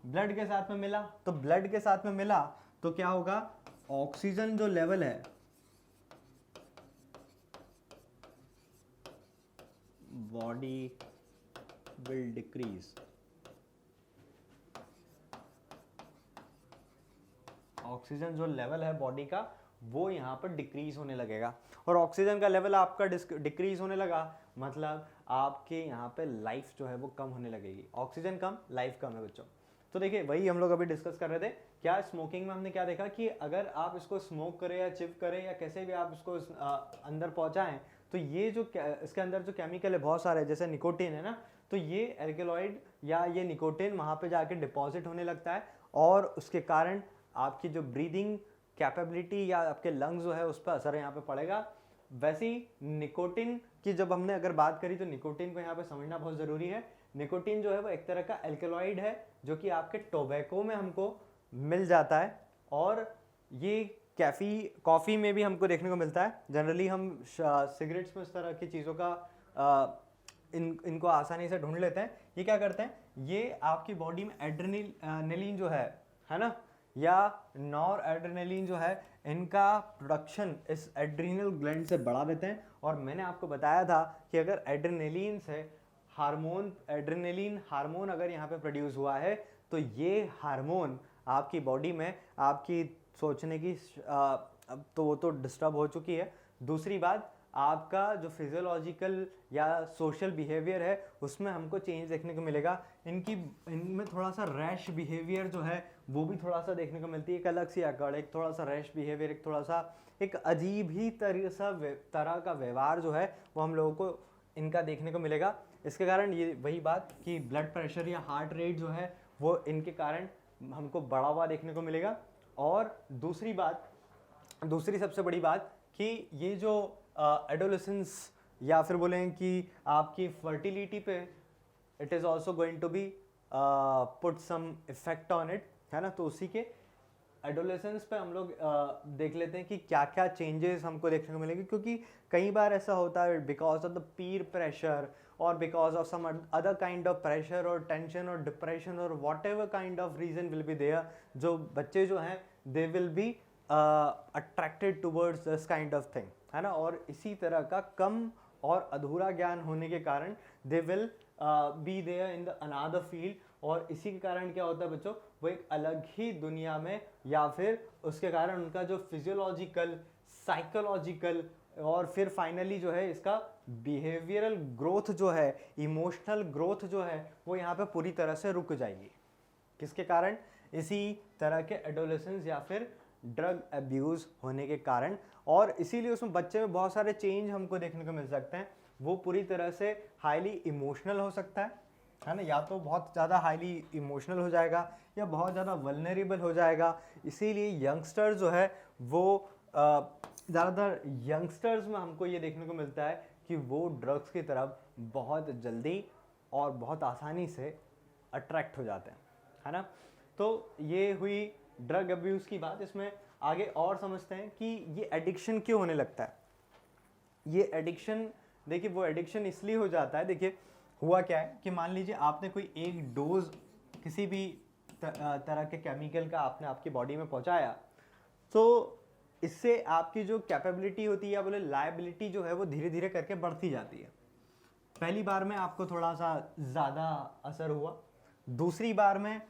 ब्लड के साथ में मिला, तो ब्लड के साथ में मिला तो क्या होगा, ऑक्सीजन जो लेवल है बॉडी विल डिक्रीज, ऑक्सीजन जो लेवल है बॉडी का वो यहाँ पर डिक्रीज होने लगेगा, और ऑक्सीजन का लेवल आपका डिक्रीज होने लगा, मतलब आपके यहाँ पे लाइफ जो है वो कम होने लगेगी। ऑक्सीजन कम, लाइफ कम है बच्चों। तो देखिए वही हम लोग अभी डिस्कस कर रहे थे, क्या स्मोकिंग में हमने क्या देखा कि अगर आप इसको स्मोक करें या चिप करें या कैसे भी आप इसको अंदर पहुंचाएं, तो ये जो इसके अंदर जो केमिकल है बहुत सारे, जैसे निकोटीन है ना, तो ये एल्केलॉइड या ये निकोटीन वहाँ पे जाके डिपॉजिट होने लगता है, और उसके कारण आपकी जो ब्रीदिंग कैपेबिलिटी या आपके लंग्स जो है उस पर असर यहाँ पे पड़ेगा। वैसे ही निकोटीन की जब हमने अगर बात करी तो निकोटीन को यहाँ पे समझना बहुत ज़रूरी है। निकोटीन जो है वो एक तरह का एल्केलॉइड है जो कि आपके टोबैको में हमको मिल जाता है, और ये कॉफ़ी में भी हमको देखने को मिलता है। जनरली हम सिगरेट्स में इस तरह की चीज़ों का इनको आसानी से ढूंढ लेते हैं। ये क्या करते हैं, ये आपकी बॉडी में एड्रेनलिन जो है ना, या नॉर एड्रेनलिन जो है, इनका प्रोडक्शन इस एड्रीनल ग्लैंड से बढ़ा देते हैं। और मैंने आपको बताया था कि अगर एड्रेनलिन से एड्रेनलिन हार्मोन अगर यहाँ पे प्रोड्यूस हुआ है, तो ये हार्मोन आपकी बॉडी में आपकी सोचने की तो वो तो डिस्टर्ब हो चुकी है। दूसरी बात, आपका जो फिजियोलॉजिकल या सोशल बिहेवियर है उसमें हमको चेंज देखने को मिलेगा। इनमें थोड़ा सा रैश बिहेवियर जो है वो भी थोड़ा सा देखने को मिलती है, एक अलग सी अकड़, एक थोड़ा सा रैश बिहेवियर, एक थोड़ा सा एक अजीब ही तरह का व्यवहार जो है वो हम लोगों को इनका देखने को मिलेगा। इसके कारण ये वही बात कि ब्लड प्रेशर या हार्ट रेट जो है वो इनके कारण हमको बढ़ा हुआ देखने को मिलेगा। और दूसरी सबसे बड़ी बात कि ये जो एडोलेसेंस या फिर बोलें कि आपकी फर्टिलिटी पे it is also going to be put some effect on it, है ना। तो उसी के एडोलेसेंस पे हम लोग देख लेते हैं कि क्या क्या चेंजेस हमको देखने को मिलेंगे, क्योंकि कई बार ऐसा होता है because of the peer pressure और because of some other kind of pressure और टेंशन और डिप्रेशन और whatever kind of reason will be there, जो बच्चे जो हैं they will be attracted towards this kind of thing, है ना। और इसी तरह का कम और अधूरा ज्ञान होने के कारण they will be there in the another field, और इसी के कारण क्या होता है बच्चों, वो एक अलग ही दुनिया में, या फिर उसके कारण उनका जो फिजियोलॉजिकल, साइकोलॉजिकल और फिर फाइनली जो है इसका बिहेवियरल ग्रोथ जो है, इमोशनल ग्रोथ जो है, वो यहाँ पे पूरी तरह से रुक जाएगी। किसके कारण? इसी तरह के एडोलेसेंस या फिर ड्रग अब्यूज़ होने के कारण। और इसीलिए उसमें बच्चे में बहुत सारे चेंज हमको देखने को मिल सकते हैं। वो पूरी तरह से हाईली इमोशनल हो सकता है, है ना, या तो बहुत ज़्यादा हाईली इमोशनल हो जाएगा या बहुत ज़्यादा वल्नरेबल हो जाएगा। इसीलिए यंगस्टर्स जो है वो ज़्यादातर यंगस्टर्स में हमको ये देखने को मिलता है कि वो ड्रग्स की तरफ बहुत जल्दी और बहुत आसानी से अट्रैक्ट हो जाते हैं, है ना। तो ये हुई ड्रग अब्यूज़ की बात। इसमें आगे और समझते हैं कि ये एडिक्शन क्यों होने लगता है। ये एडिक्शन, देखिए वो एडिक्शन इसलिए हो जाता है, देखिए हुआ क्या है कि मान लीजिए आपने कोई एक डोज किसी भी तरह के केमिकल का आपने आपकी बॉडी में पहुंचाया, तो इससे आपकी जो कैपेबिलिटी होती है या बोले लायबिलिटी जो है वो धीरे धीरे करके बढ़ती जाती है। पहली बार में आपको थोड़ा सा ज़्यादा असर हुआ, दूसरी बार में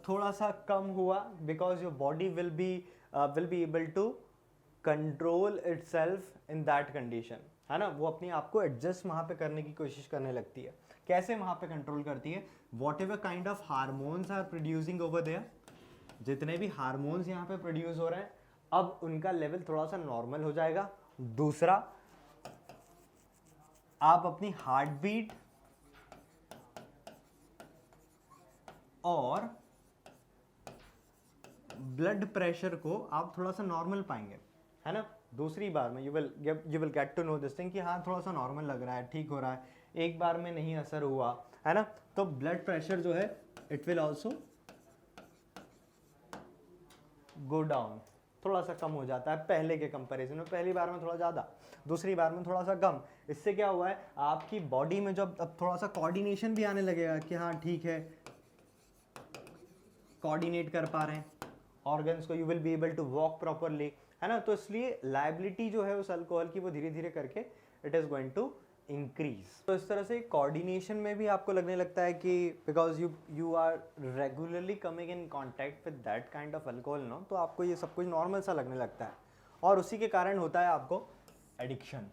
थोड़ा सा कम हुआ, because your body will be able to control itself in that condition, है ना। वो अपने आप को एडजस्ट वहाँ पे करने की कोशिश करने लगती है। कैसे वहाँ पे कंट्रोल करती है, whatever kind of hormones are producing over there, जितने भी हार्मोन्स यहाँ पे प्रोड्यूस हो रहे हैं अब उनका लेवल थोड़ा सा नॉर्मल हो जाएगा। दूसरा, आप अपनी हार्ट बीट और ब्लड प्रेशर को आप थोड़ा सा नॉर्मल पाएंगे, है ना। दूसरी बार में you will get to know this thing कि हाँ थोड़ा सा नॉर्मल लग रहा है, ठीक हो रहा है। एक बार में नहीं असर हुआ, है ना। तो ब्लड प्रेशर जो है it will also go down, थोड़ा सा कम हो जाता है पहले के कंपैरिजन में। पहली बार में थोड़ा ज़्यादा, दूसरी बार में थोड़ा सा कम। इससे क्या हुआ है, आपकी बॉडी में जब अब थोड़ा सा कोऑर्डिनेशन भी आने लगेगा कि हाँ ठीक है, कोऑर्डिनेट कर पा रहे हैं ऑर्गन्स को, you will be able to walk properly, है ना। तो इसलिए लायबिलिटी जो है उस अल्कोहल की वो धीरे धीरे करके it is going to increase. तो इस तरह से कोऑर्डिनेशन में भी आपको लगने लगता है कि because you are regularly coming in contact with that kind of alcohol no, तो आपको ये सब कुछ नॉर्मल सा लगने लगता है। और उसी के कारण होता है आपको एडिक्शन,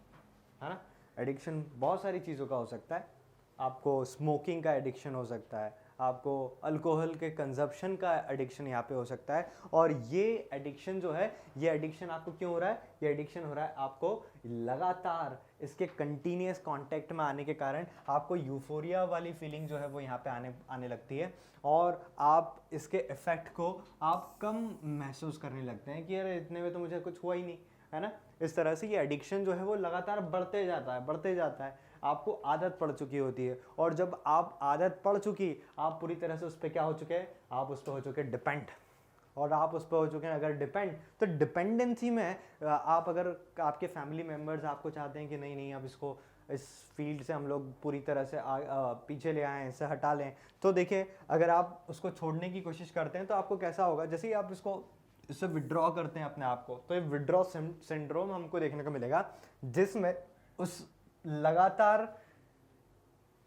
है ना। एडिक्शन बहुत सारी चीज़ों का हो सकता है। आपको स्मोकिंग का एडिक्शन हो सकता है, आपको अल्कोहल के कंजप्शन का एडिक्शन यहाँ पे हो सकता है। और ये एडिक्शन जो है, ये एडिक्शन आपको क्यों हो रहा है, ये एडिक्शन हो रहा है आपको लगातार इसके कंटिन्यूस कांटेक्ट में आने के कारण आपको यूफोरिया वाली फीलिंग जो है वो यहाँ पे आने लगती है। और आप इसके इफ़ेक्ट को आप कम महसूस करने लगते हैं कि अरे इतने में तो मुझे कुछ हुआ ही नहीं, है ना। इस तरह से ये एडिक्शन जो है वो लगातार बढ़ते जाता है। आपको आदत पड़ चुकी होती है, और जब आप आदत पड़ चुकी, आप पूरी तरह से उस पर क्या हो चुके हैं, आप उस पर हो चुके डिपेंड। और आप उस पर हो चुके हैं अगर डिपेंड, तो डिपेंडेंसी में आप अगर आपके फैमिली मेम्बर्स आपको चाहते हैं कि नहीं नहीं अब इसको इस फील्ड से हम लोग पूरी तरह से पीछे ले आएँ, इसे हटा लें, तो देखिए अगर आप उसको छोड़ने की कोशिश करते हैं तो आपको कैसा होगा, जैसे ही आप इससे विड्रॉ करते हैं अपने आप को, तो ये विड्रॉ सिंड्रोम हमको देखने को मिलेगा, जिसमें उस लगातार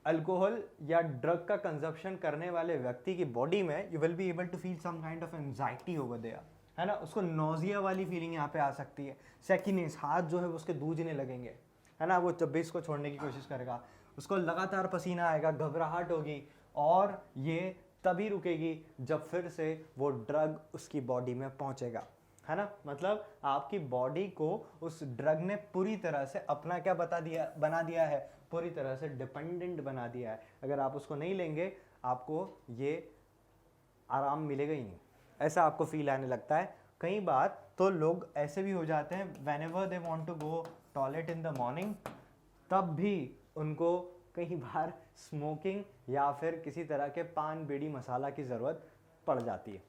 अल्कोहल या ड्रग का कंजप्शन करने वाले व्यक्ति की बॉडी में you will be able to feel some kind of anxiety over there, है ना। उसको नोजिया वाली फीलिंग यहाँ पे आ सकती है, सेकिनेस, हाथ जो है वो उसके दूजने लगेंगे, है ना। वो जब भी इसको छोड़ने की कोशिश करेगा उसको लगातार पसीना आएगा, घबराहट होगी, और ये तभी रुकेगी जब फिर से वो ड्रग उसकी बॉडी में पहुंचेगा, है ना। मतलब आपकी बॉडी को उस ड्रग ने पूरी तरह से अपना क्या बना दिया है, पूरी तरह से डिपेंडेंट बना दिया है। अगर आप उसको नहीं लेंगे आपको ये आराम मिलेगा ही नहीं, ऐसा आपको फील आने लगता है। कई बार तो लोग ऐसे भी हो जाते हैं, whenever they want to go toilet in the morning, तब भी उनको कई बार स्मोकिंग या फिर किसी तरह के पान बीड़ी मसाला की ज़रूरत पड़ जाती है।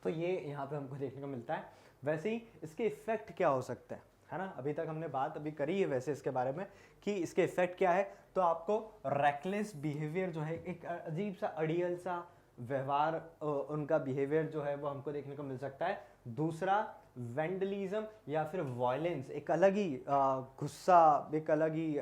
तो ये यहाँ पे हमको देखने को मिलता है। वैसे ही इसके इफ़ेक्ट क्या हो सकते हैं, है ना। अभी तक हमने बात करी है वैसे इसके बारे में कि इसके इफ़ेक्ट क्या है। तो आपको रेकलेस बिहेवियर जो है, एक अजीब सा अड़ियल सा व्यवहार, उनका बिहेवियर जो है वो हमको देखने को मिल सकता है। दूसरा, वेंडलिज्म या फिर वायलेंस, एक अलग ही गुस्सा, एक अलग ही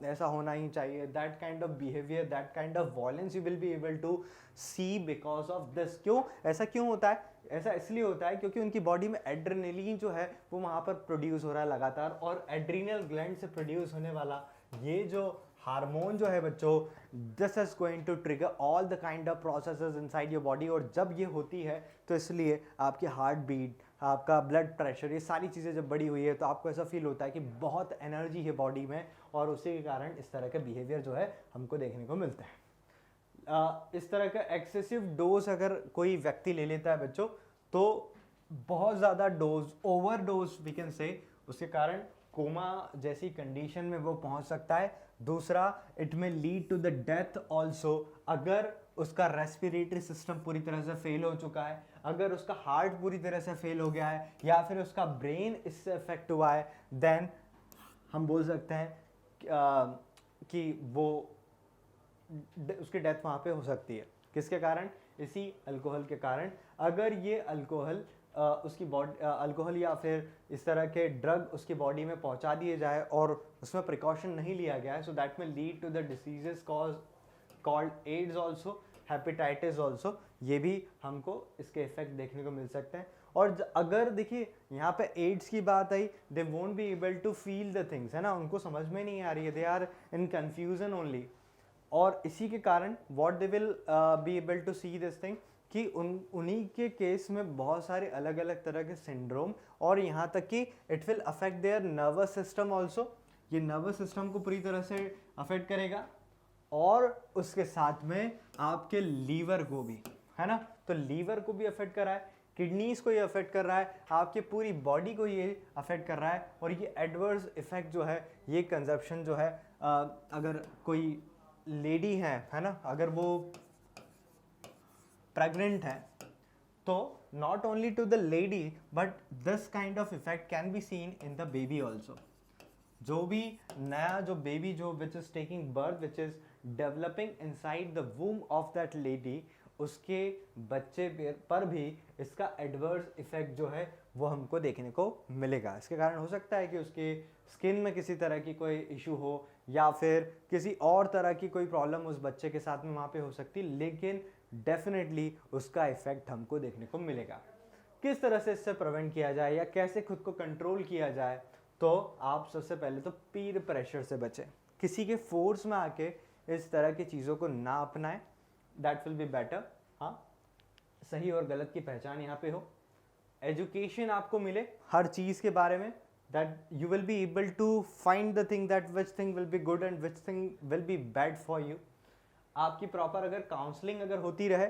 ऐसा होना ही चाहिए, that kind of behaviour, that kind of violence you will be able to see because of this. क्यों ऐसा क्यों होता है, ऐसा इसलिए होता है क्योंकि उनकी बॉडी में एड्रेनलिन जो है वो वहाँ पर प्रोड्यूस हो रहा है लगातार, और एड्रीनल ग्लैंड से प्रोड्यूस होने वाला ये जो हार्मोन जो है बच्चों, this is going to trigger all the kind of processes inside your body. और जब ये होती है तो इसलिए आपकी हार्ट बीट, आपका ब्लड प्रेशर, ये सारी चीज़ें जब बढ़ी हुई है तो आपको ऐसा फील होता है कि बहुत एनर्जी है बॉडी में, और उसी के कारण इस तरह के बिहेवियर जो है हमको देखने को मिलता है। इस तरह का एक्सेसिव डोज अगर कोई व्यक्ति ले लेता है बच्चों, तो बहुत ज़्यादा dose, overdose we can say, उसके कारण कोमा जैसी कंडीशन में वो पहुंच सकता है। दूसरा, it may lead to the death also, अगर उसका रेस्पिरेटरी सिस्टम पूरी तरह से फेल हो चुका है, अगर उसका हार्ट पूरी तरह से फेल हो गया है, या फिर उसका ब्रेन इससे अफेक्ट हुआ है, देन हम बोल सकते हैं कि वो उसकी डेथ वहाँ पे हो सकती है। किसके कारण? इसी अल्कोहल के कारण। अगर ये अल्कोहल उसकी बॉडी, अल्कोहल या फिर इस तरह के ड्रग उसकी बॉडी में पहुंचा दिए जाए और उसमें प्रिकॉशन नहीं लिया गया है, so that may lead to the diseases called AIDS also, hepatitis also, ये भी हमको इसके इफेक्ट देखने को मिल सकते हैं। और अगर देखिए यहाँ पे एड्स की बात आई, they won't be able to feel the things, है ना, उनको समझ में नहीं आ रही है, they are in confusion only. और इसी के कारण what they will be able to see this thing, कि उन्हीं के केस में बहुत सारे अलग अलग तरह के सिंड्रोम, और यहाँ तक कि it will affect there nervous system also, ये नर्वस सिस्टम को पूरी तरह से अफेक्ट करेगा, और उसके साथ में आपके लीवर को भी, है ना, तो लीवर को भी अफेक्ट कर रहा है, किडनीज को ये अफेक्ट कर रहा है, आपके पूरी बॉडी को ये अफेक्ट कर रहा है। और ये एडवर्स इफेक्ट जो है, ये कंजप्शन जो है, अगर कोई लेडी है ना, अगर वो प्रेग्नेंट है, तो not only to the lady but this kind of effect can be seen in the baby also. जो भी नया जो बेबी जो which is taking birth, which is developing inside the womb of that lady, उसके बच्चे पर भी इसका एडवर्स इफेक्ट जो है वो हमको देखने को मिलेगा। इसके कारण हो सकता है कि उसके स्किन में किसी तरह की कोई इशू हो, या फिर किसी और तरह की कोई प्रॉब्लम उस बच्चे के साथ में वहाँ पे हो सकती, लेकिन डेफिनेटली उसका इफेक्ट हमको देखने को मिलेगा। किस तरह से इससे प्रिवेंट किया जाए या कैसे खुद को कंट्रोल किया जाए, तो आप सबसे पहले तो पीर प्रेशर से बचें, किसी के फोर्स में आके इस तरह की चीज़ों को ना अपनाएं, दैट विल बी बेटर। हाँ, सही और गलत की पहचान यहाँ पे हो, एजुकेशन आपको मिले हर चीज़ के बारे में, that you will be able to find the thing that which thing will be good and which thing will be bad for you। आपकी प्रॉपर अगर काउंसलिंग अगर होती रहे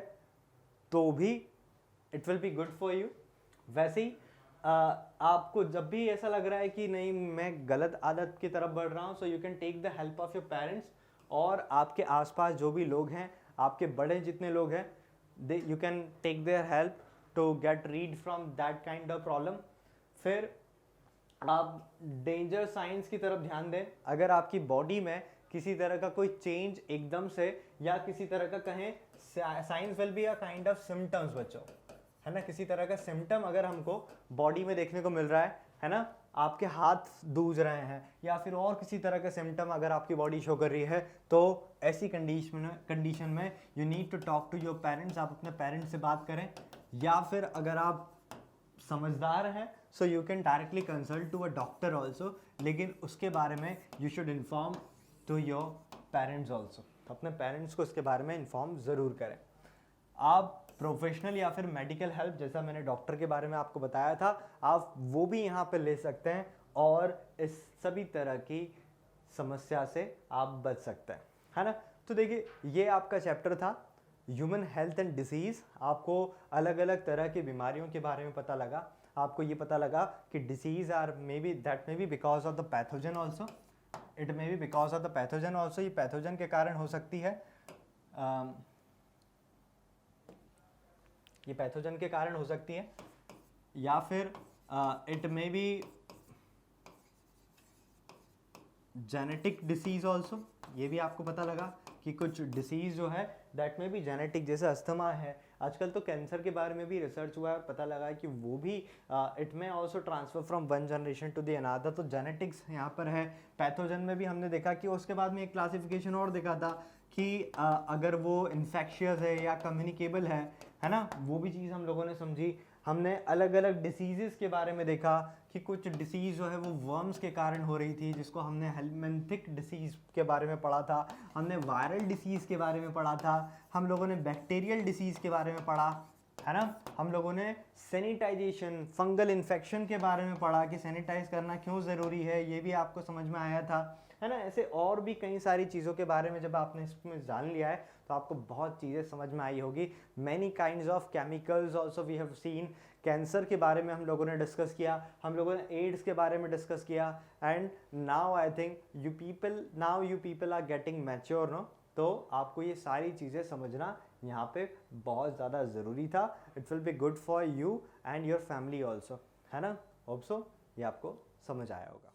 तो भी it will be good for you। वैसे ही आपको जब भी ऐसा लग रहा है कि नहीं मैं गलत आदत की तरफ बढ़ रहा हूँ, so you can take the help of your parents, और आपके आसपास जो भी लोग हैं, आपके बड़े जितने लोग हैं, they you can take their help to get rid from that kind of problem. फिर आप डेंजर साइंस की तरफ ध्यान दें। अगर आपकी बॉडी में किसी तरह का कोई चेंज एकदम से, या किसी तरह का कहें, science will be a kind of symptoms बच्चों, है ना, किसी तरह का सिम्टम अगर हमको बॉडी में देखने को मिल रहा है ना, आपके हाथ दूज रहे हैं या फिर और किसी तरह का सिम्टम अगर आपकी बॉडी शो कर रही है, तो ऐसी कंडीशन में you need to talk to your parents, आप अपने पेरेंट्स से बात करें, या फिर अगर आप समझदार हैं so you can directly consult to a doctor also, लेकिन उसके बारे में you should inform to your parents also, अपने पेरेंट्स को इसके बारे में इन्फॉर्म ज़रूर करें। आप प्रोफेशनल या फिर मेडिकल हेल्प, जैसा मैंने डॉक्टर के बारे में आपको बताया था, आप वो भी यहाँ पे ले सकते हैं और इस सभी तरह की समस्या से आप बच सकते हैं, है ना। तो देखिए ये आपका चैप्टर था ह्यूमन हेल्थ एंड डिसीज़। आपको अलग अलग तरह की बीमारियों के बारे में पता लगा, आपको ये पता लगा कि disease are may be that may be because of the pathogen also, it may be because of the pathogen also, ये पैथोजन के कारण हो सकती है, ये पैथोजन के कारण हो सकती है, या फिर it may B genetic disease also. ये भी आपको पता लगा कि कुछ डिसीज जो है दैट में भी जेनेटिक, जैसे अस्थमा है, आजकल तो कैंसर के बारे में भी रिसर्च हुआ है, पता लगा है कि वो भी it may also transfer from one generation to the another, तो जेनेटिक्स यहाँ पर है। पैथोजन में भी हमने देखा कि उसके बाद में एक क्लासिफिकेशन और देखा था कि अगर वो इन्फेक्शियस है या कम्युनिकेबल है ना, वो भी चीज़ हम लोगों ने समझी। हमने अलग अलग डिसीज़ के बारे में देखा कि कुछ डिसीज़ जो है वो वर्म्स के कारण हो रही थी, जिसको हमने हेलमिंथिक डिसीज़ के बारे में पढ़ा था, हमने वायरल डिसीज़ के बारे में पढ़ा था, हम लोगों ने बैक्टीरियल डिसीज़ के बारे में पढ़ा, है ना। हम लोगों ने सैनिटाइजेशन, फंगल इन्फेक्शन के बारे में पढ़ा कि सैनिटाइज करना क्यों ज़रूरी है, ये भी आपको समझ में आया था, है ना। ऐसे और भी कई सारी चीज़ों के बारे में जब आपने इसमें जान लिया है तो आपको बहुत चीज़ें समझ में आई होगी। Many kinds of chemicals also we have seen. Cancer के बारे में हम लोगों ने डिस्कस किया, हम लोगों ने एड्स के बारे में डिस्कस किया। And now I think you people are getting mature, no. तो आपको ये सारी चीज़ें समझना यहाँ पे बहुत ज़्यादा ज़रूरी था। It will be good for you and your family also, है ना। होप सो ये आपको समझ आया होगा।